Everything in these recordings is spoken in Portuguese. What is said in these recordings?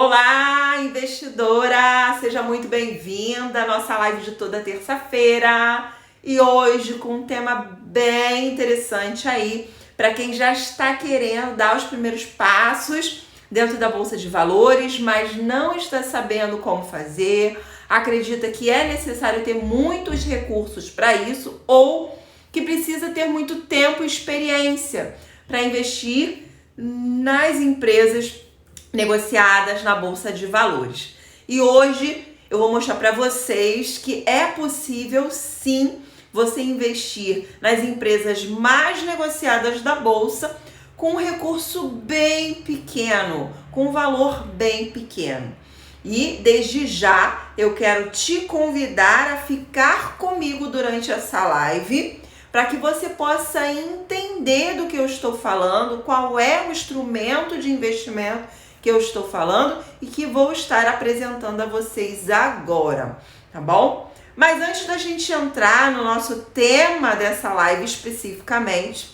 Olá, investidora! Seja muito bem-vinda à nossa live de toda terça-feira. E hoje com um tema bem interessante aí para quem já está querendo dar os primeiros passos dentro da Bolsa de Valores, mas não está sabendo como fazer, acredita que é necessário ter muitos recursos para isso ou que precisa ter muito tempo e experiência para investir nas empresas negociadas na Bolsa de Valores. E hoje eu vou mostrar para vocês que é possível sim você investir nas empresas mais negociadas da Bolsa com um recurso bem pequeno, com um valor bem pequeno. E desde já eu quero te convidar a ficar comigo durante essa live para que você possa entender do que eu estou falando, qual é o instrumento de investimento que eu estou falando e que vou estar apresentando a vocês agora, tá bom? Mas antes da gente entrar no nosso tema dessa live especificamente,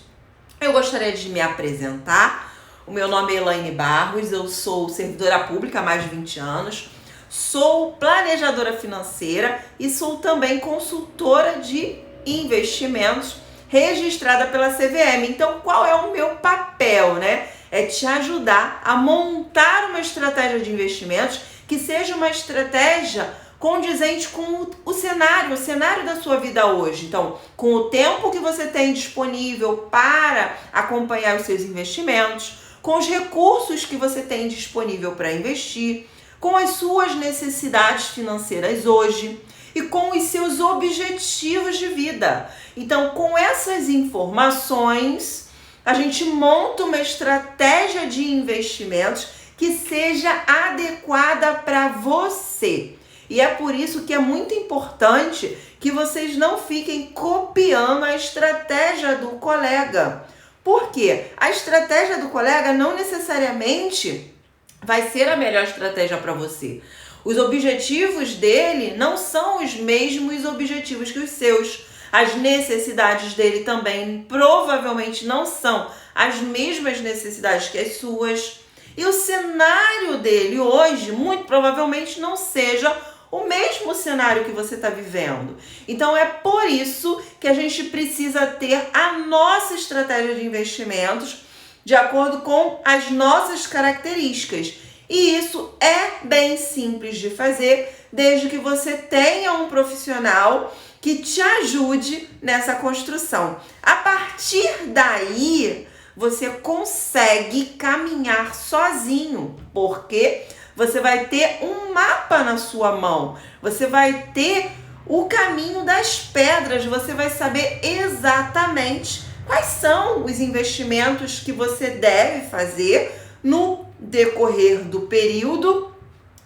eu gostaria de me apresentar. O meu nome é Elaine Barros, eu sou servidora pública há mais de 20 anos, sou planejadora financeira e sou também consultora de investimentos registrada pela CVM. Então, qual é o meu papel, né? É te ajudar a montar uma estratégia de investimentos que seja uma estratégia condizente com o cenário da sua vida hoje. Então, com o tempo que você tem disponível para acompanhar os seus investimentos, com os recursos que você tem disponível para investir, com as suas necessidades financeiras hoje e com os seus objetivos de vida. Então, com essas informações, a gente monta uma estratégia de investimentos que seja adequada para você. E é por isso que é muito importante que vocês não fiquem copiando a estratégia do colega. Por quê? A estratégia do colega não necessariamente vai ser a melhor estratégia para você. Os objetivos dele não são os mesmos objetivos que os seus. As necessidades dele também provavelmente não são as mesmas necessidades que as suas. E o cenário dele hoje, muito provavelmente, não seja o mesmo cenário que você está vivendo. Então, é por isso que a gente precisa ter a nossa estratégia de investimentos de acordo com as nossas características. E isso é bem simples de fazer, desde que você tenha um profissional que te ajude nessa construção. A partir daí, você consegue caminhar sozinho, porque você vai ter um mapa na sua mão, você vai ter o caminho das pedras, você vai saber exatamente quais são os investimentos que você deve fazer no decorrer do período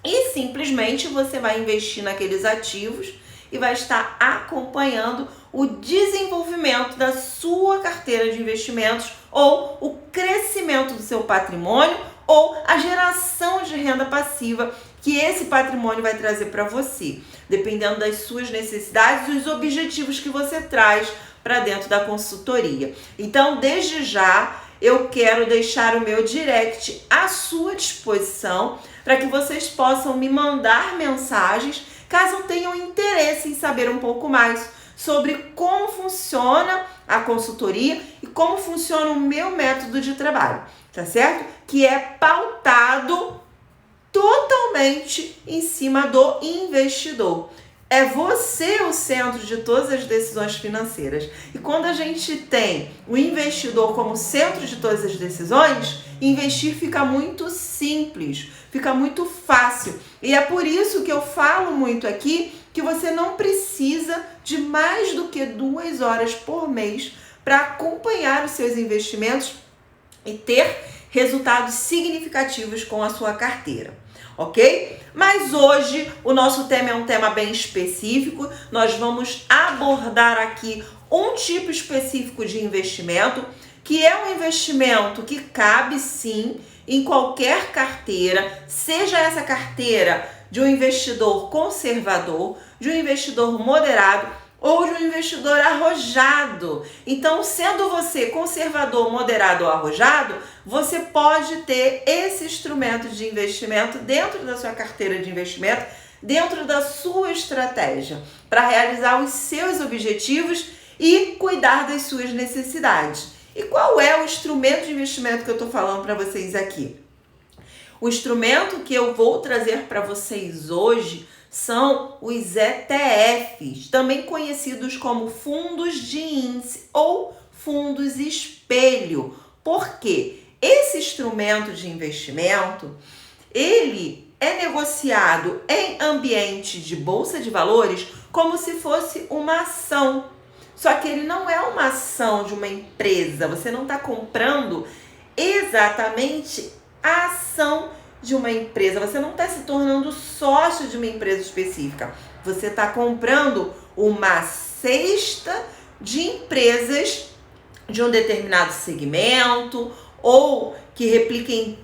e simplesmente você vai investir naqueles ativos e vai estar acompanhando o desenvolvimento da sua carteira de investimentos ou o crescimento do seu patrimônio ou a geração de renda passiva que esse patrimônio vai trazer para você, dependendo das suas necessidades e os objetivos que você traz para dentro da consultoria. Então, desde já, eu quero deixar o meu direct à sua disposição para que vocês possam me mandar mensagens caso tenham interesse em saber um pouco mais sobre como funciona a consultoria e como funciona o meu método de trabalho, tá certo? Que é pautado totalmente em cima do investidor. É você o centro de todas as decisões financeiras. E quando a gente tem o investidor como centro de todas as decisões, investir fica muito simples, fica muito fácil. E é por isso que eu falo muito aqui que você não precisa de mais do que 2 horas por mês para acompanhar os seus investimentos e ter resultados significativos com a sua carteira. Ok? Mas hoje o nosso tema é um tema bem específico. Nós vamos abordar aqui um tipo específico de investimento, que é um investimento que cabe sim em qualquer carteira, seja essa carteira de um investidor conservador, de um investidor moderado ou de um investidor arrojado. Então, sendo você conservador, moderado ou arrojado, você pode ter esse instrumento de investimento dentro da sua carteira de investimento, dentro da sua estratégia, para realizar os seus objetivos e cuidar das suas necessidades. E qual é o instrumento de investimento que eu estou falando para vocês aqui? O instrumento que eu vou trazer para vocês hoje são os ETFs, também conhecidos como fundos de índice ou fundos espelho. Por quê? Esse instrumento de investimento, ele é negociado em ambiente de bolsa de valores como se fosse uma ação. Só que ele não é uma ação de uma empresa. Você não está comprando exatamente a ação de uma empresa. Você não está se tornando sócio de uma empresa específica. Você está comprando uma cesta de empresas de um determinado segmento ou que repliquem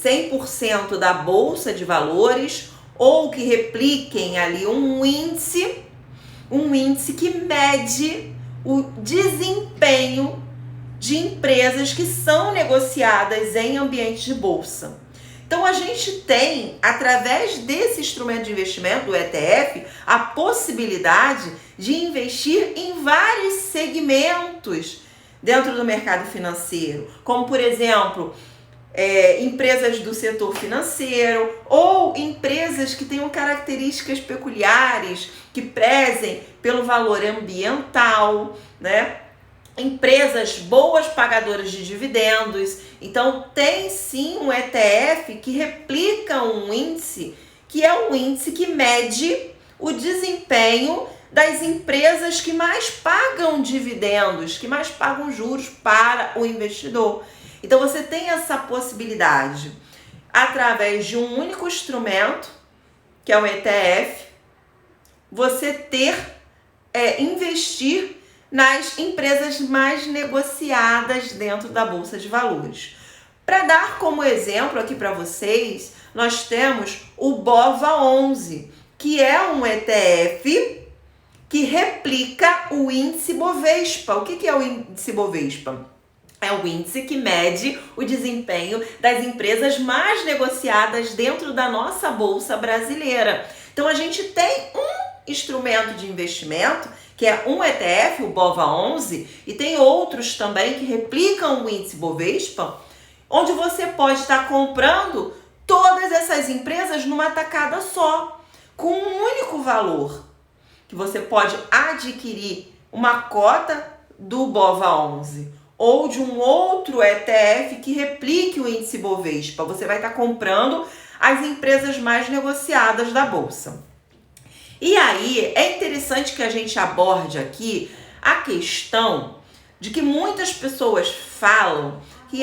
100% da bolsa de valores ou que repliquem ali um índice que mede o desempenho de empresas que são negociadas em ambiente de bolsa. Então, a gente tem, através desse instrumento de investimento, do ETF, a possibilidade de investir em vários segmentos dentro do mercado financeiro, como, por exemplo, empresas do setor financeiro ou empresas que tenham características peculiares, que prezem pelo valor ambiental, né? Empresas boas pagadoras de dividendos. Então, tem sim um ETF que replica um índice, que é um índice que mede o desempenho das empresas que mais pagam dividendos, que mais pagam juros para o investidor. Então, você tem essa possibilidade, através de um único instrumento, que é o ETF, você investir nas empresas mais negociadas dentro da Bolsa de Valores. Para dar como exemplo aqui para vocês, nós temos o BOVA11, que é um ETF que replica o índice Bovespa. O que é o índice Bovespa? É o índice que mede o desempenho das empresas mais negociadas dentro da nossa Bolsa brasileira. Então, a gente tem um instrumento de investimento, que é um ETF, o BOVA11, e tem outros também que replicam o índice Bovespa, onde você pode estar comprando todas essas empresas numa tacada só, com um único valor, que você pode adquirir uma cota do BOVA11 ou de um outro ETF que replique o índice Bovespa. Você vai estar comprando as empresas mais negociadas da Bolsa. E aí, é interessante que a gente aborde aqui a questão de que muitas pessoas falam que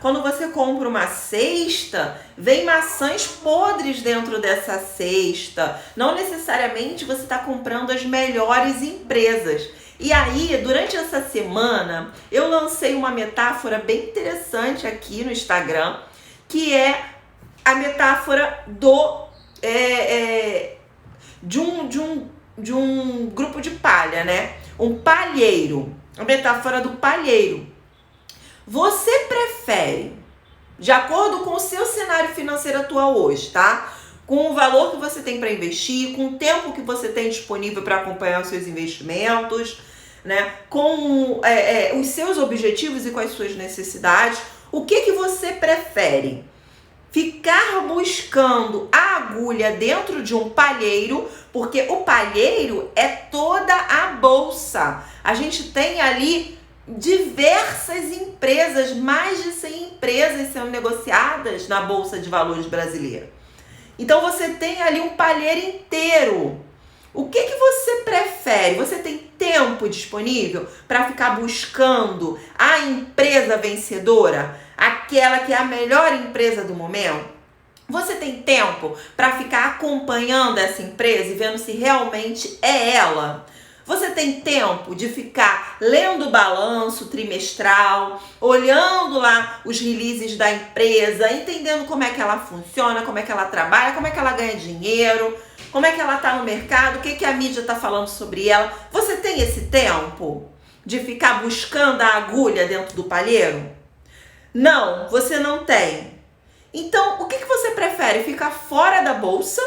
quando você compra uma cesta, vem maçãs podres dentro dessa cesta. Não necessariamente você está comprando as melhores empresas. E aí, durante essa semana, eu lancei uma metáfora bem interessante aqui no Instagram, que é a metáfora de um grupo de palha, né? Um palheiro. A metáfora do palheiro. Você prefere, de acordo com o seu cenário financeiro atual hoje, tá? Com o valor que você tem para investir, com o tempo que você tem disponível para acompanhar os seus investimentos, né? Com os seus objetivos e com as suas necessidades, o que você prefere? Ficar buscando a agulha dentro de um palheiro, porque o palheiro é toda a bolsa. A gente tem ali diversas empresas, mais de 100 empresas sendo negociadas na Bolsa de Valores brasileira. Então você tem ali um palheiro inteiro. O que você prefere? Você tem tempo disponível para ficar buscando a empresa vencedora? Aquela que é a melhor empresa do momento? Você tem tempo para ficar acompanhando essa empresa e vendo se realmente é ela? Você tem tempo de ficar lendo o balanço trimestral, olhando lá os releases da empresa, entendendo como é que ela funciona, como é que ela trabalha, como é que ela ganha dinheiro, como é que ela está no mercado, o que, que a mídia está falando sobre ela. Você tem esse tempo de ficar buscando a agulha dentro do palheiro? Não, você não tem. Então, o que, que você prefere? Ficar fora da bolsa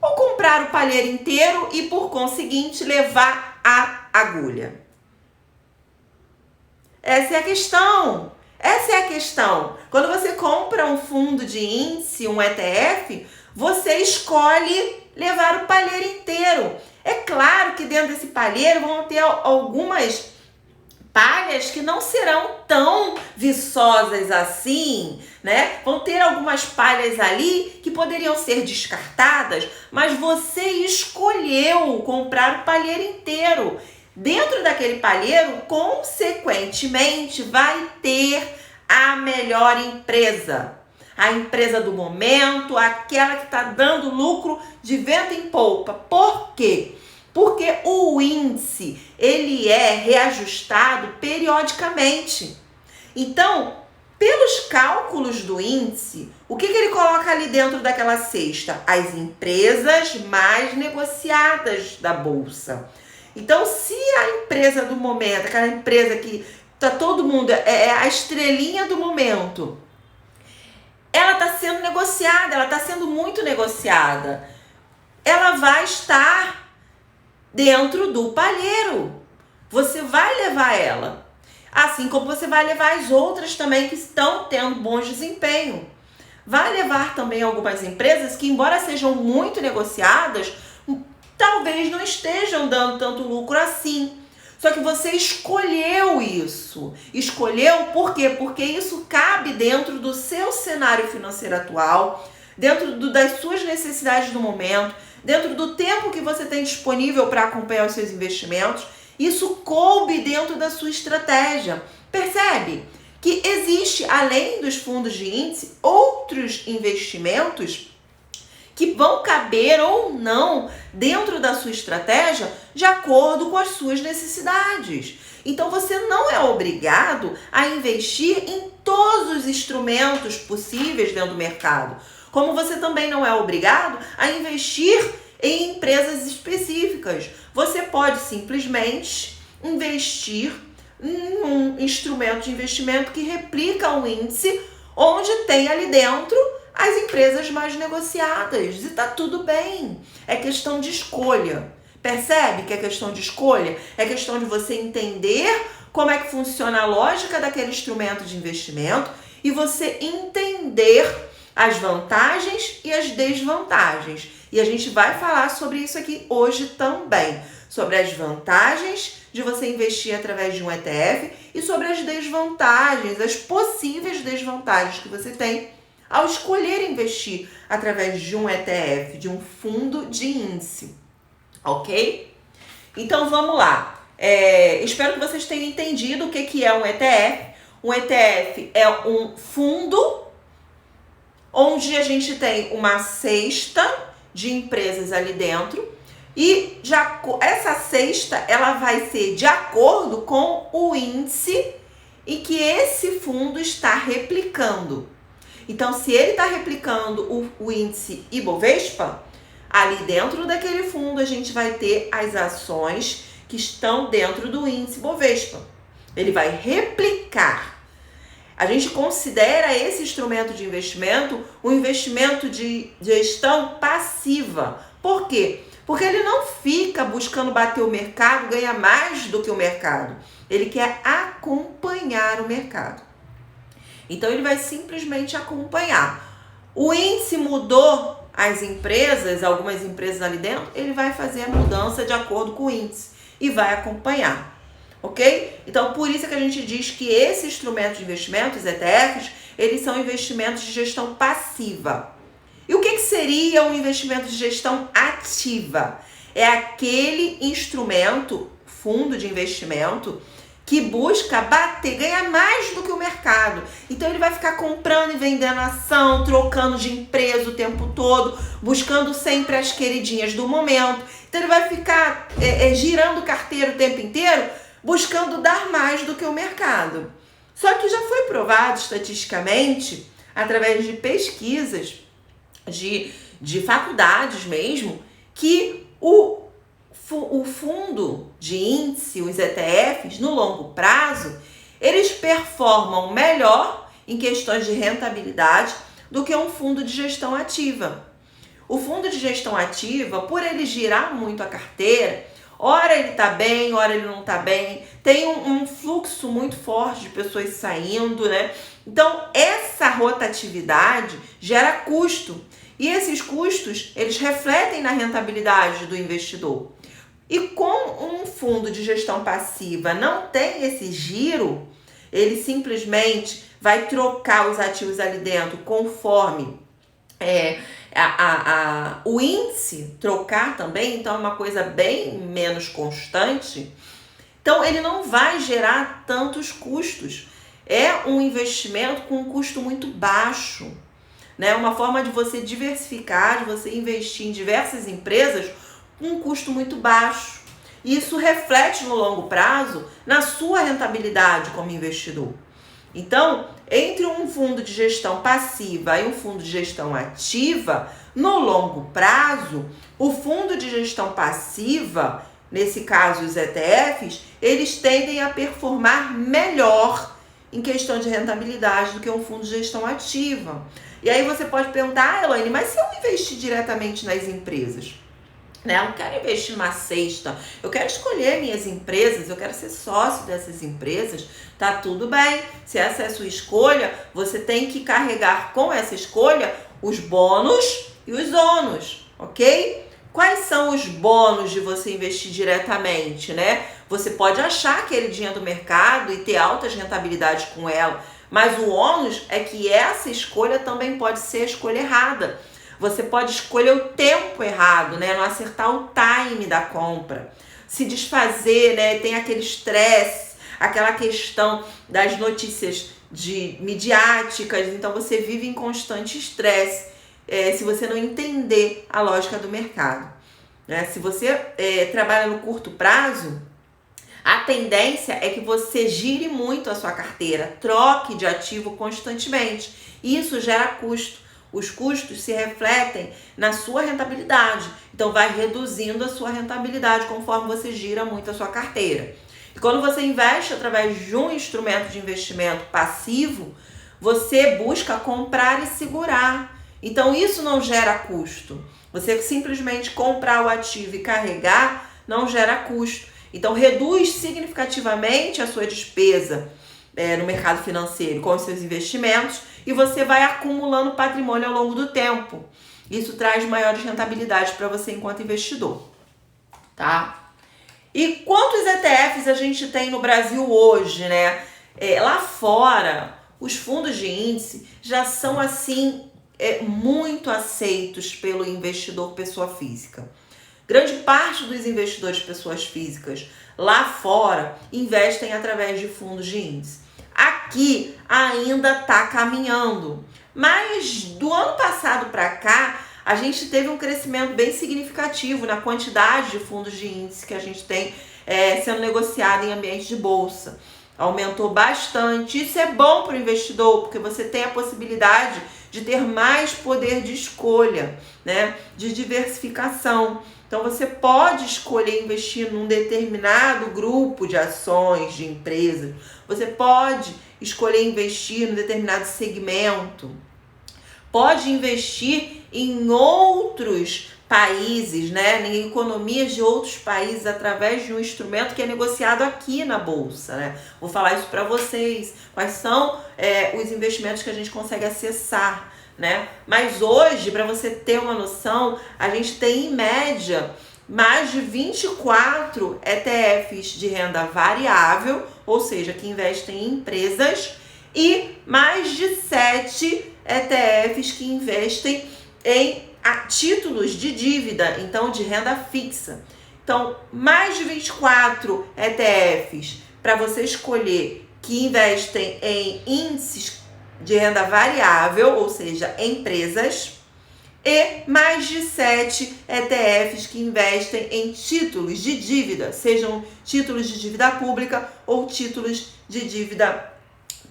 ou comprar o palheiro inteiro e, por conseguinte, levar a agulha? Essa é a questão. Essa é a questão. Quando você compra um fundo de índice, um ETF, você escolhe levar o palheiro inteiro. É claro que dentro desse palheiro vão ter algumas palhas que não serão tão viçosas assim, né? Vão ter algumas palhas ali que poderiam ser descartadas, mas você escolheu comprar o palheiro inteiro. Dentro daquele palheiro, consequentemente, vai ter a melhor empresa. A empresa do momento, aquela que está dando lucro de vento em polpa. Por quê? Porque o índice, ele é reajustado periodicamente. Então, pelos cálculos do índice, o que ele coloca ali dentro daquela cesta? As empresas mais negociadas da bolsa. Então, se a empresa do momento, aquela empresa que tá todo mundo, é a estrelinha do momento, ela está sendo negociada, ela está sendo muito negociada, ela vai estar dentro do palheiro. Você vai levar ela. Assim como você vai levar as outras também que estão tendo bons desempenho. Vai levar também algumas empresas que, embora sejam muito negociadas, talvez não estejam dando tanto lucro assim. Só que você escolheu isso. Escolheu por quê? Porque isso cabe dentro do seu cenário financeiro atual, dentro das suas necessidades do momento, dentro do tempo que você tem disponível para acompanhar os seus investimentos. Isso coube dentro da sua estratégia. Percebe que existe, além dos fundos de índice, outros investimentos que vão caber ou não dentro da sua estratégia de acordo com as suas necessidades. Então você não é obrigado a investir em todos os instrumentos possíveis dentro do mercado, como você também não é obrigado a investir em empresas específicas. Você pode simplesmente investir em um instrumento de investimento que replica o índice, onde tem ali dentro as empresas mais negociadas. E tá tudo bem. É questão de escolha. Percebe que é questão de escolha? É questão de você entender como é que funciona a lógica daquele instrumento de investimento e você entender as vantagens e as desvantagens. E a gente vai falar sobre isso aqui hoje também. Sobre as vantagens de você investir através de um ETF e sobre as desvantagens, as possíveis desvantagens que você tem ao escolher investir através de um ETF, de um fundo de índice, ok? Então vamos lá. Espero que vocês tenham entendido o que é um ETF. Um ETF é um fundo onde a gente tem uma cesta de empresas ali dentro e essa cesta ela vai ser de acordo com o índice e que esse fundo está replicando. Então, se ele está replicando o índice Ibovespa, ali dentro daquele fundo a gente vai ter as ações que estão dentro do índice Ibovespa. Ele vai replicar. A gente considera esse instrumento de investimento um investimento de gestão passiva. Por quê? Porque ele não fica buscando bater o mercado, ganhar mais do que o mercado. Ele quer acompanhar o mercado. Então, ele vai simplesmente acompanhar. O índice mudou as empresas, algumas empresas ali dentro, ele vai fazer a mudança de acordo com o índice e vai acompanhar, ok? Então, por isso que a gente diz que esse instrumento de investimento, os ETFs, eles são investimentos de gestão passiva. E o que seria um investimento de gestão ativa? É aquele instrumento, fundo de investimento, que busca ganhar mais do que o mercado. Então ele vai ficar comprando e vendendo ação, trocando de empresa o tempo todo, buscando sempre as queridinhas do momento. Então ele vai ficar girando carteira o tempo inteiro, buscando dar mais do que o mercado. Só que já foi provado estatisticamente, através de pesquisas de faculdades mesmo, que o fundo de índice, os ETFs, no longo prazo, eles performam melhor em questões de rentabilidade do que um fundo de gestão ativa. O fundo de gestão ativa, por ele girar muito a carteira, ora ele está bem, ora ele não está bem, tem um fluxo muito forte de pessoas saindo, né? Então, essa rotatividade gera custo. E esses custos, eles refletem na rentabilidade do investidor. E com um fundo de gestão passiva não tem esse giro, ele simplesmente vai trocar os ativos ali dentro conforme o índice trocar também, então é uma coisa bem menos constante. Então ele não vai gerar tantos custos. É um investimento com um custo muito baixo, né? Uma forma de você diversificar, de você investir em diversas empresas com um custo muito baixo. E isso reflete no longo prazo na sua rentabilidade como investidor. Então, entre um fundo de gestão passiva e um fundo de gestão ativa, no longo prazo, o fundo de gestão passiva, nesse caso os ETFs, eles tendem a performar melhor em questão de rentabilidade do que um fundo de gestão ativa. E aí você pode perguntar, Elaine, mas se eu investir diretamente nas empresas? Eu não quero investir numa cesta, eu quero escolher minhas empresas, eu quero ser sócio dessas empresas, tá tudo bem. Se essa é a sua escolha, você tem que carregar com essa escolha os bônus e os ônus, ok? Quais são os bônus de você investir diretamente, né? Você pode achar aquele dinheiro do mercado e ter altas rentabilidades com ela, mas o ônus é que essa escolha também pode ser a escolha errada. Você pode escolher o tempo errado, né? Não acertar o time da compra. Se desfazer, né? Tem aquele estresse, aquela questão das notícias midiáticas. Então, você vive em constante estresse se você não entender a lógica do mercado, né? Se você trabalha no curto prazo, a tendência é que você gire muito a sua carteira, troque de ativo constantemente. Isso gera custo. Os custos se refletem na sua rentabilidade. Então, vai reduzindo a sua rentabilidade conforme você gira muito a sua carteira. E quando você investe através de um instrumento de investimento passivo, você busca comprar e segurar. Então, isso não gera custo. Você simplesmente comprar o ativo e carregar não gera custo. Então, reduz significativamente a sua despesa no mercado financeiro com os seus investimentos e você vai acumulando patrimônio ao longo do tempo. Isso traz maiores rentabilidades para você enquanto investidor, tá? E quantos ETFs a gente tem no Brasil hoje, né? Lá fora, os fundos de índice já são, assim, muito aceitos pelo investidor pessoa física. Grande parte dos investidores pessoas físicas lá fora investem através de fundos de índice. Aqui ainda está caminhando, mas do ano passado para cá a gente teve um crescimento bem significativo na quantidade de fundos de índice que a gente tem sendo negociado em ambiente de bolsa. Aumentou bastante. Isso é bom para o investidor, porque você tem a possibilidade de ter mais poder de escolha, né? De diversificação. Então, você pode escolher investir num determinado grupo de ações, de empresas. Você pode escolher investir num determinado segmento. Pode investir em outros países, né? Em economias de outros países através de um instrumento que é negociado aqui na Bolsa, né? Vou falar isso para vocês. Quais são os investimentos que a gente consegue acessar, né? Mas hoje, para você ter uma noção, a gente tem em média mais de 24 ETFs de renda variável, ou seja, que investem em empresas, e mais de 7 ETFs que investem em títulos de dívida, então de renda fixa. Então, mais de 24 ETFs para você escolher que investem em índices de renda variável, ou seja, empresas, e mais de 7 ETFs que investem em títulos de dívida, sejam títulos de dívida pública ou títulos de dívida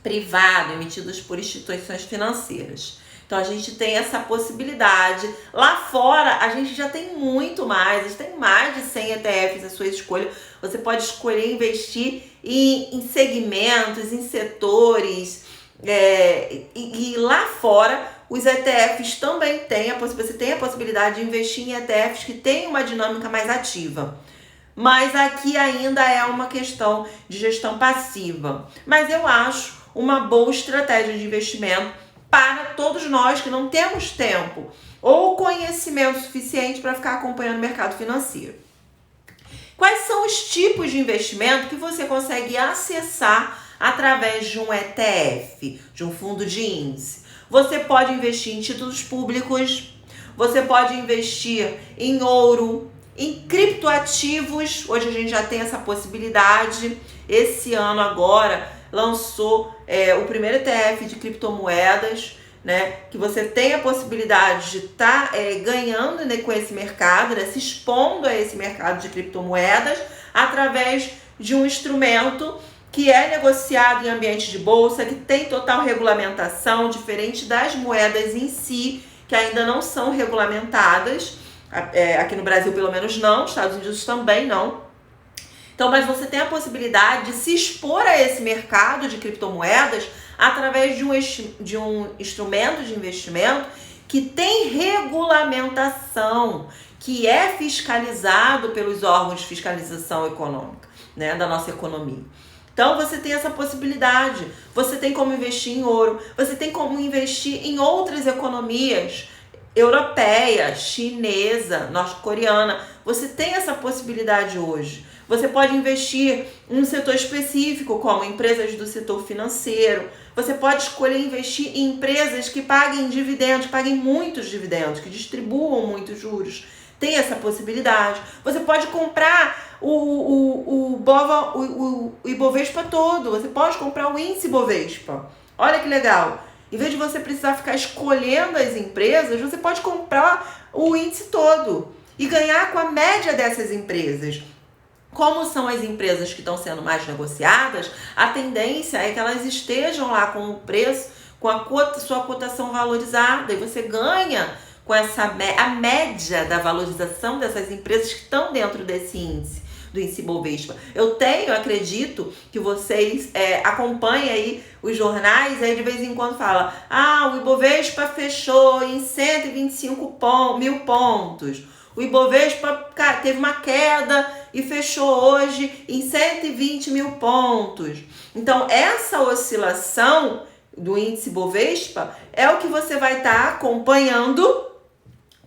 privada, emitidos por instituições financeiras. Então a gente tem essa possibilidade. Lá fora a gente já tem muito mais, a gente tem mais de 100 ETFs à sua escolha. Você pode escolher investir em segmentos, em setores, e lá fora os ETFs também têm você tem a possibilidade de investir em ETFs que têm uma dinâmica mais ativa. Mas aqui ainda é uma questão de gestão passiva. Mas eu acho uma boa estratégia de investimento para todos nós que não temos tempo ou conhecimento suficiente para ficar acompanhando o mercado financeiro. Quais são os tipos de investimento que você consegue acessar através de um ETF, de um fundo de índice? Você pode investir em títulos públicos, você pode investir em ouro, em criptoativos. Hoje a gente já tem essa possibilidade. Esse ano agora lançou o primeiro ETF de criptomoedas, né? Que você tem a possibilidade de estar ganhando, né, com esse mercado, né, se expondo a esse mercado de criptomoedas através de um instrumento que é negociado em ambiente de bolsa, que tem total regulamentação, diferente das moedas em si, que ainda não são regulamentadas. Aqui no Brasil, pelo menos não, nos Estados Unidos também não. Então, mas você tem a possibilidade de se expor a esse mercado de criptomoedas através de um instrumento de investimento que tem regulamentação, que é fiscalizado pelos órgãos de fiscalização econômica, né, da nossa economia. Então, você tem essa possibilidade. Você tem como investir em ouro, você tem como investir em outras economias, europeia, chinesa, norte-coreana. Você tem essa possibilidade hoje. Você pode investir em um setor específico, como empresas do setor financeiro. Você pode escolher investir em empresas que paguem dividendos, paguem muitos dividendos, que distribuam muitos juros. Tem essa possibilidade. Você pode comprar o Ibovespa todo. Você pode comprar o índice Ibovespa. Olha que legal. Em vez de você precisar ficar escolhendo as empresas, você pode comprar o índice todo e ganhar com a média dessas empresas. Como são as empresas que estão sendo mais negociadas, a tendência é que elas estejam lá com o preço, com a sua cotação valorizada, e você ganha com a média da valorização dessas empresas que estão dentro desse índice, do índice Bovespa. Eu acredito que vocês acompanhem aí os jornais, aí de vez em quando fala, o Ibovespa fechou em 125 mil pontos. O Ibovespa teve uma queda e fechou hoje em 120 mil pontos. Então, essa oscilação do índice Bovespa é o que você vai estar acompanhando,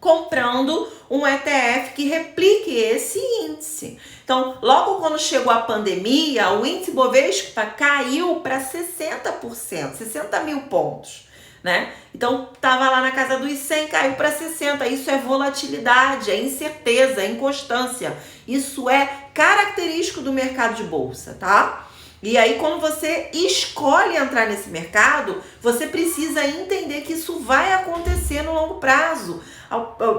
comprando um ETF que replique esse índice. Então, logo quando chegou a pandemia, o índice Bovespa caiu para 60%, 60 mil pontos. Né? Então, estava lá na casa dos 100, caiu para 60. Isso é volatilidade, é incerteza, é inconstância. Isso é característico do mercado de bolsa, tá? E aí, quando você escolhe entrar nesse mercado, você precisa entender que isso vai acontecer no longo prazo.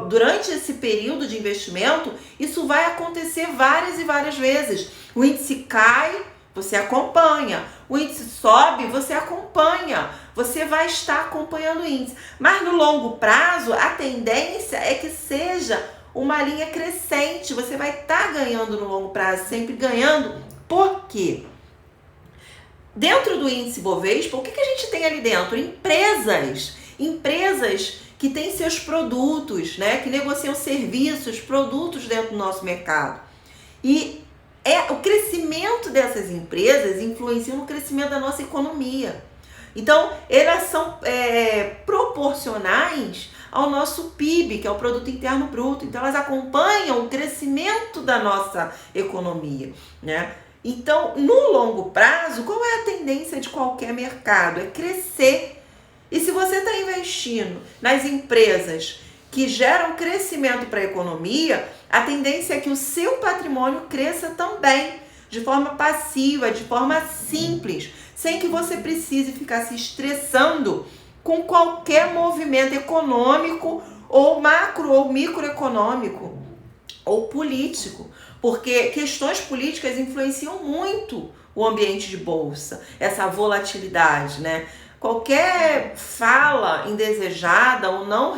Durante esse período de investimento, isso vai acontecer várias e várias vezes. O índice cai, você acompanha. O índice sobe, você acompanha. Você vai estar acompanhando o índice. Mas no longo prazo, a tendência é que seja uma linha crescente. Você vai estar ganhando no longo prazo, sempre ganhando. Por quê? Dentro do índice Bovespa, o que a gente tem ali dentro? Empresas que têm seus produtos, né? Que negociam serviços, produtos dentro do nosso mercado. E o crescimento dessas empresas influencia no crescimento da nossa economia. Então, elas são proporcionais ao nosso PIB, que é o Produto Interno Bruto. Então, elas acompanham o crescimento da nossa economia, né? Então, no longo prazo, qual é a tendência de qualquer mercado? É crescer. E se você está investindo nas empresas que geram crescimento para a economia, a tendência é que o seu patrimônio cresça também, de forma passiva, de forma simples, sem que você precise ficar se estressando com qualquer movimento econômico, ou macro ou microeconômico, ou político, porque questões políticas influenciam muito o ambiente de bolsa, essa volatilidade, né? qualquer fala indesejada ou não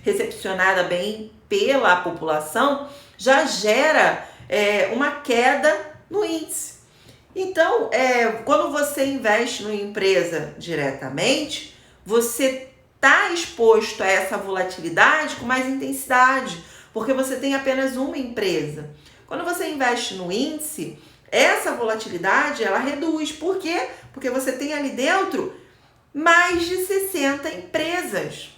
recepcionada bem pela população já gera uma queda no índice. Então, quando você investe numa empresa diretamente, você está exposto a essa volatilidade com mais intensidade, porque você tem apenas uma empresa. Quando você investe no índice, essa volatilidade ela reduz. Por quê? Porque você tem ali dentro mais de 60 empresas.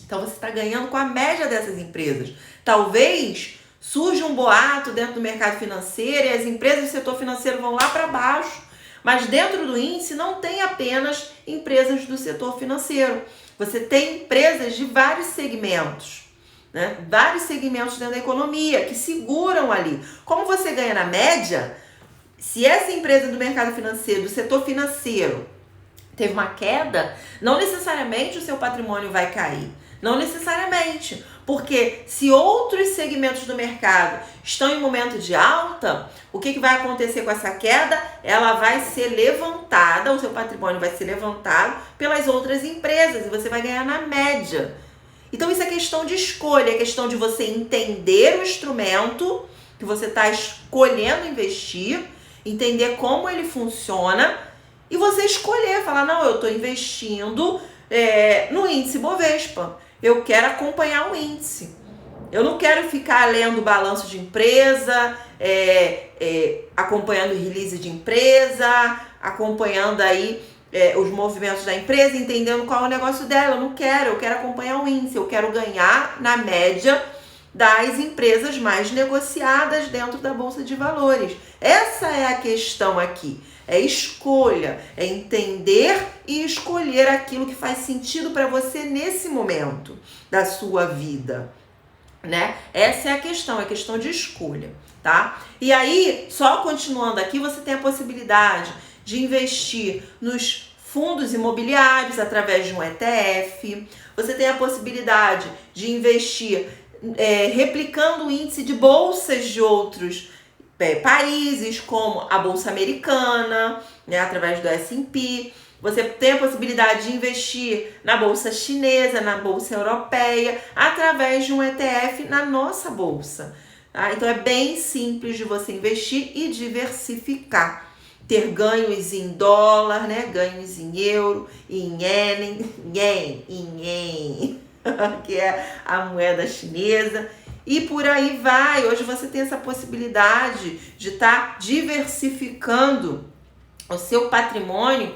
Então você está ganhando com a média dessas empresas. Talvez surja um boato dentro do mercado financeiro e as empresas do setor financeiro vão lá para baixo, mas dentro do índice não tem apenas empresas do setor financeiro. Você tem empresas de vários segmentos, né? Vários segmentos dentro da economia que seguram ali. Como você ganha na média, se essa empresa do mercado financeiro, do setor financeiro, teve uma queda, não necessariamente o seu patrimônio vai cair. Não necessariamente, porque se outros segmentos do mercado estão em momento de alta, o que vai acontecer com essa queda? Ela vai ser levantada, o seu patrimônio vai ser levantado pelas outras empresas e você vai ganhar na média. Então isso é questão de escolha, é questão de você entender o instrumento que você está escolhendo investir, entender como ele funciona e você escolher, falar, não, eu estou investindo no índice Bovespa. Eu quero acompanhar o índice. Eu não quero ficar lendo balanço de empresa, acompanhando release de empresa, acompanhando aí os movimentos da empresa, entendendo qual é o negócio dela. Eu quero acompanhar o índice, eu quero ganhar na média das empresas mais negociadas dentro da Bolsa de Valores. Essa é a questão aqui. É escolha, é entender e escolher aquilo que faz sentido para você nesse momento da sua vida, né? Essa é a questão, é questão de escolha, tá? E aí, só continuando aqui, você tem a possibilidade de investir nos fundos imobiliários através de um ETF, você tem a possibilidade de investir replicando o índice de bolsas de outros países, como a Bolsa Americana, né, através do S&P. Você tem a possibilidade de investir na Bolsa Chinesa, na Bolsa Europeia, através de um ETF na nossa Bolsa. Tá? Então é bem simples de você investir e diversificar. Ter ganhos em dólar, né, ganhos em euro, em ien, que é a moeda chinesa. E por aí vai. Hoje você tem essa possibilidade de estar diversificando o seu patrimônio,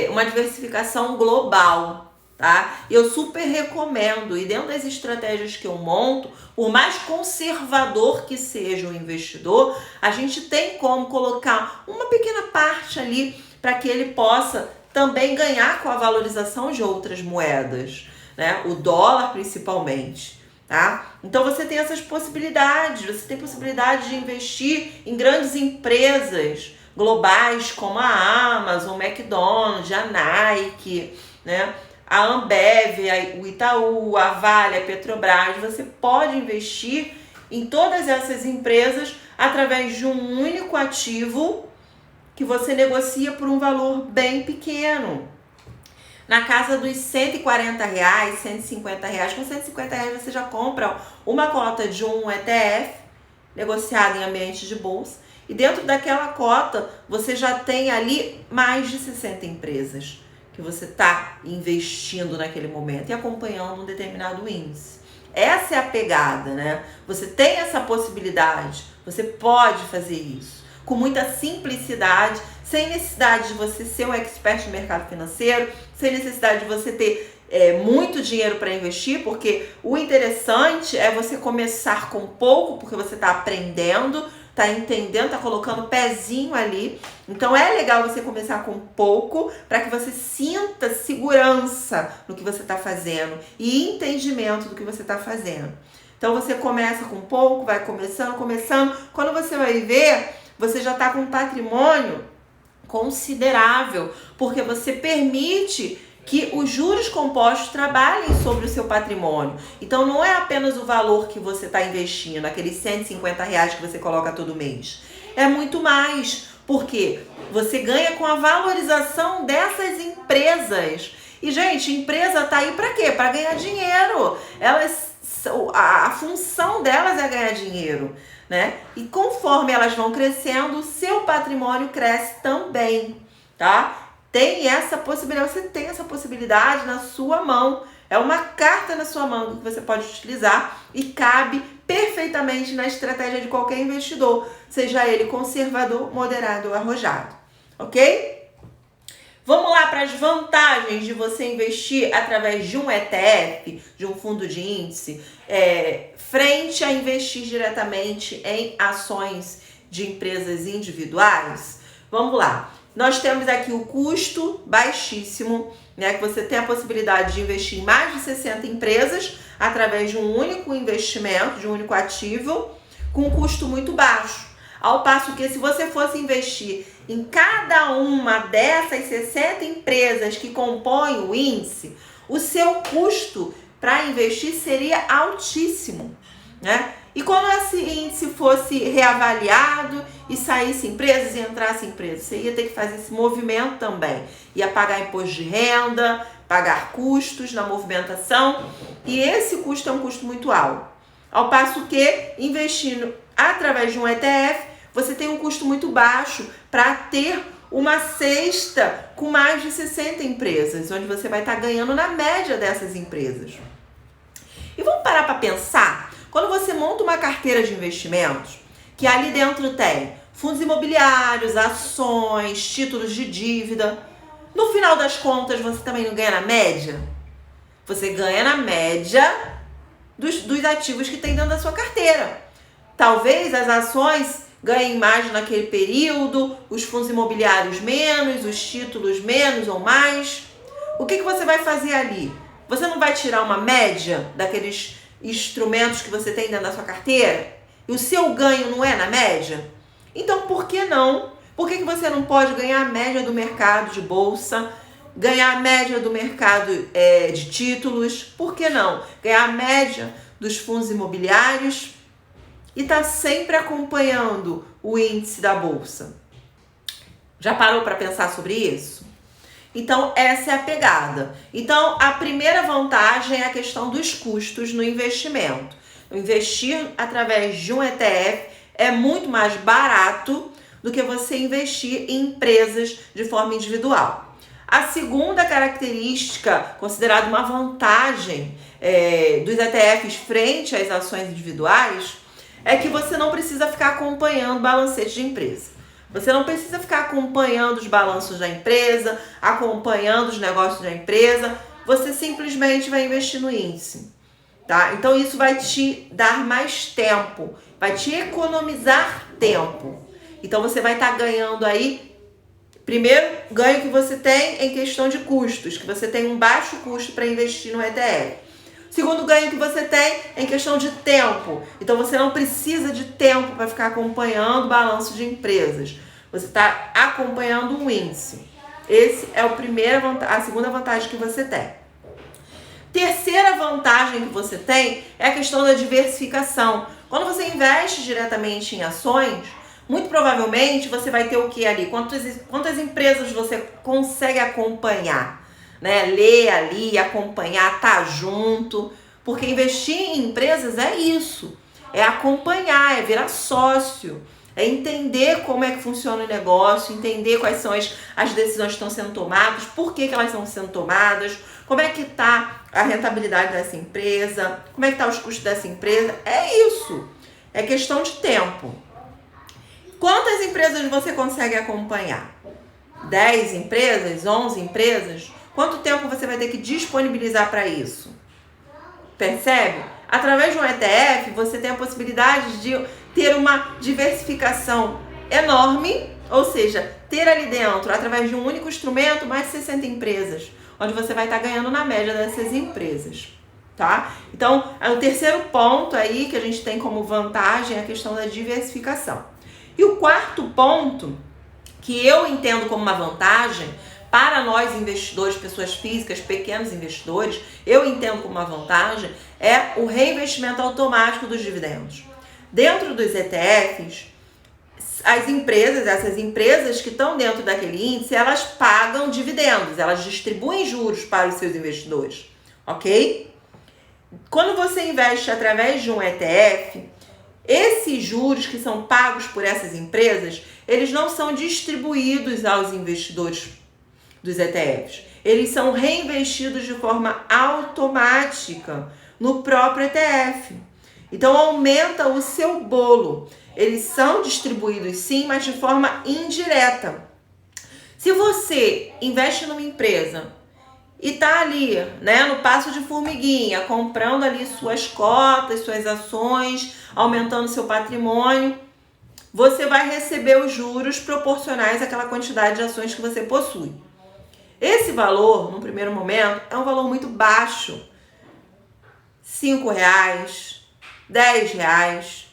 uma diversificação global, tá? Eu super recomendo. E dentro das estratégias que eu monto, por mais conservador que seja o investidor, a gente tem como colocar uma pequena parte ali para que ele possa também ganhar com a valorização de outras moedas, né? O dólar principalmente. Tá? Então você tem essas possibilidades, você tem possibilidade de investir em grandes empresas globais como a Amazon, o McDonald's, a Nike, né? A Ambev, o Itaú, a Vale, a Petrobras. Você pode investir em todas essas empresas através de um único ativo que você negocia por um valor bem pequeno. Na casa dos R$140, R$150. Com R$150 você já compra uma cota de um ETF negociado em ambiente de bolsa. E dentro daquela cota você já tem ali mais de 60 empresas que você está investindo naquele momento e acompanhando um determinado índice. Essa é a pegada, né? Você tem essa possibilidade, você pode fazer isso com muita simplicidade, sem necessidade de você ser um expert no mercado financeiro, sem necessidade de você ter muito dinheiro para investir, porque o interessante é você começar com pouco, porque você está aprendendo, está entendendo, está colocando o pezinho ali. Então é legal você começar com pouco, para que você sinta segurança no que você está fazendo e entendimento do que você está fazendo. Então você começa com pouco, vai começando. Quando você vai ver, você já está com um patrimônio considerável, porque você permite que os juros compostos trabalhem sobre o seu patrimônio. Então não é apenas o valor que você está investindo, aqueles R$150 que você coloca todo mês. É muito mais, Por quê? Você ganha com a valorização dessas empresas. E, gente, empresa tá aí para quê? Para ganhar dinheiro. A função delas é ganhar dinheiro, né? E conforme elas vão crescendo, o seu patrimônio cresce também, tá? Tem essa possibilidade, você tem essa possibilidade na sua mão. É uma carta na sua mão que você pode utilizar e cabe perfeitamente na estratégia de qualquer investidor, seja ele conservador, moderado ou arrojado, ok? Vamos lá para as vantagens de você investir através de um ETF, de um fundo de índice, frente a investir diretamente em ações de empresas individuais. Vamos lá. Nós temos aqui o custo baixíssimo, né? Que você tem a possibilidade de investir em mais de 60 empresas através de um único investimento, de um único ativo, com um custo muito baixo. Ao passo que se você fosse investir em cada uma dessas 60 empresas que compõem o índice, o seu custo para investir seria altíssimo, né? E quando esse índice fosse reavaliado e saísse empresas e entrasse empresas, você ia ter que fazer esse movimento também. Ia pagar imposto de renda, pagar custos na movimentação, e esse custo é um custo muito alto. Ao passo que, investindo através de um ETF, você tem um custo muito baixo para ter uma cesta com mais de 60 empresas, onde você vai estar ganhando na média dessas empresas. E vamos parar para pensar, quando você monta uma carteira de investimentos, que ali dentro tem fundos imobiliários, ações, títulos de dívida, no final das contas você também não ganha na média? Você ganha na média dos ativos que tem dentro da sua carteira. Talvez as ações ganhem mais naquele período, os fundos imobiliários menos, os títulos menos ou mais. O que você vai fazer ali? Você não vai tirar uma média daqueles instrumentos que você tem dentro da sua carteira? E o seu ganho não é na média? Então, por que não? Por que você não pode ganhar a média do mercado de bolsa, ganhar a média do mercado de títulos? Por que não? Ganhar a média dos fundos imobiliários e tá sempre acompanhando o índice da bolsa. Já parou para pensar sobre isso? Então, essa é a pegada. Então, a primeira vantagem é a questão dos custos no investimento. Investir através de um ETF é muito mais barato do que você investir em empresas de forma individual. A segunda característica, considerada uma vantagem dos ETFs frente às ações individuais, é que você não precisa ficar acompanhando balancete de empresa. Você não precisa ficar acompanhando os balanços da empresa, acompanhando os negócios da empresa. Você simplesmente vai investir no índice, tá? Então isso vai te dar mais tempo, vai te economizar tempo. Então você vai estar ganhando aí, primeiro ganho que você tem em questão de custos, que você tem um baixo custo para investir no ETF. Segundo ganho que você tem em questão de tempo. Então você não precisa de tempo para ficar acompanhando o balanço de empresas. Você está acompanhando um índice. Esse é a segunda vantagem que você tem. Terceira vantagem que você tem é a questão da diversificação. Quando você investe diretamente em ações, muito provavelmente você vai ter o que ali? Quantas empresas você consegue acompanhar? Né? Ler ali, acompanhar, tá junto, porque investir em empresas é isso, é acompanhar, é virar sócio, é entender como é que funciona o negócio, entender quais são as decisões que estão sendo tomadas, por que elas estão sendo tomadas, como é que está a rentabilidade dessa empresa, como é que estão os custos dessa empresa. É isso, é questão de tempo. Quantas empresas você consegue acompanhar? 10 empresas? 11 empresas? Quanto tempo você vai ter que disponibilizar para isso? Percebe? Através de um ETF, você tem a possibilidade de ter uma diversificação enorme, ou seja, ter ali dentro, através de um único instrumento, mais de 60 empresas, onde você vai estar ganhando na média dessas empresas, tá? Então, o terceiro ponto aí que a gente tem como vantagem é a questão da diversificação. E o quarto ponto, que eu entendo como uma vantagem, para nós investidores, pessoas físicas, pequenos investidores, eu entendo como uma vantagem, é o reinvestimento automático dos dividendos. Dentro dos ETFs, essas empresas que estão dentro daquele índice, elas pagam dividendos, elas distribuem juros para os seus investidores, ok? Quando você investe através de um ETF, esses juros que são pagos por essas empresas, eles não são distribuídos aos investidores dos ETFs. Eles são reinvestidos de forma automática no próprio ETF. Então, aumenta o seu bolo. Eles são distribuídos sim, mas de forma indireta. Se você investe numa empresa e tá ali, né, no passo de formiguinha, comprando ali suas cotas, suas ações, aumentando seu patrimônio, você vai receber os juros proporcionais àquela quantidade de ações que você possui. Esse valor, no primeiro momento, é um valor muito baixo. R$5, R$10.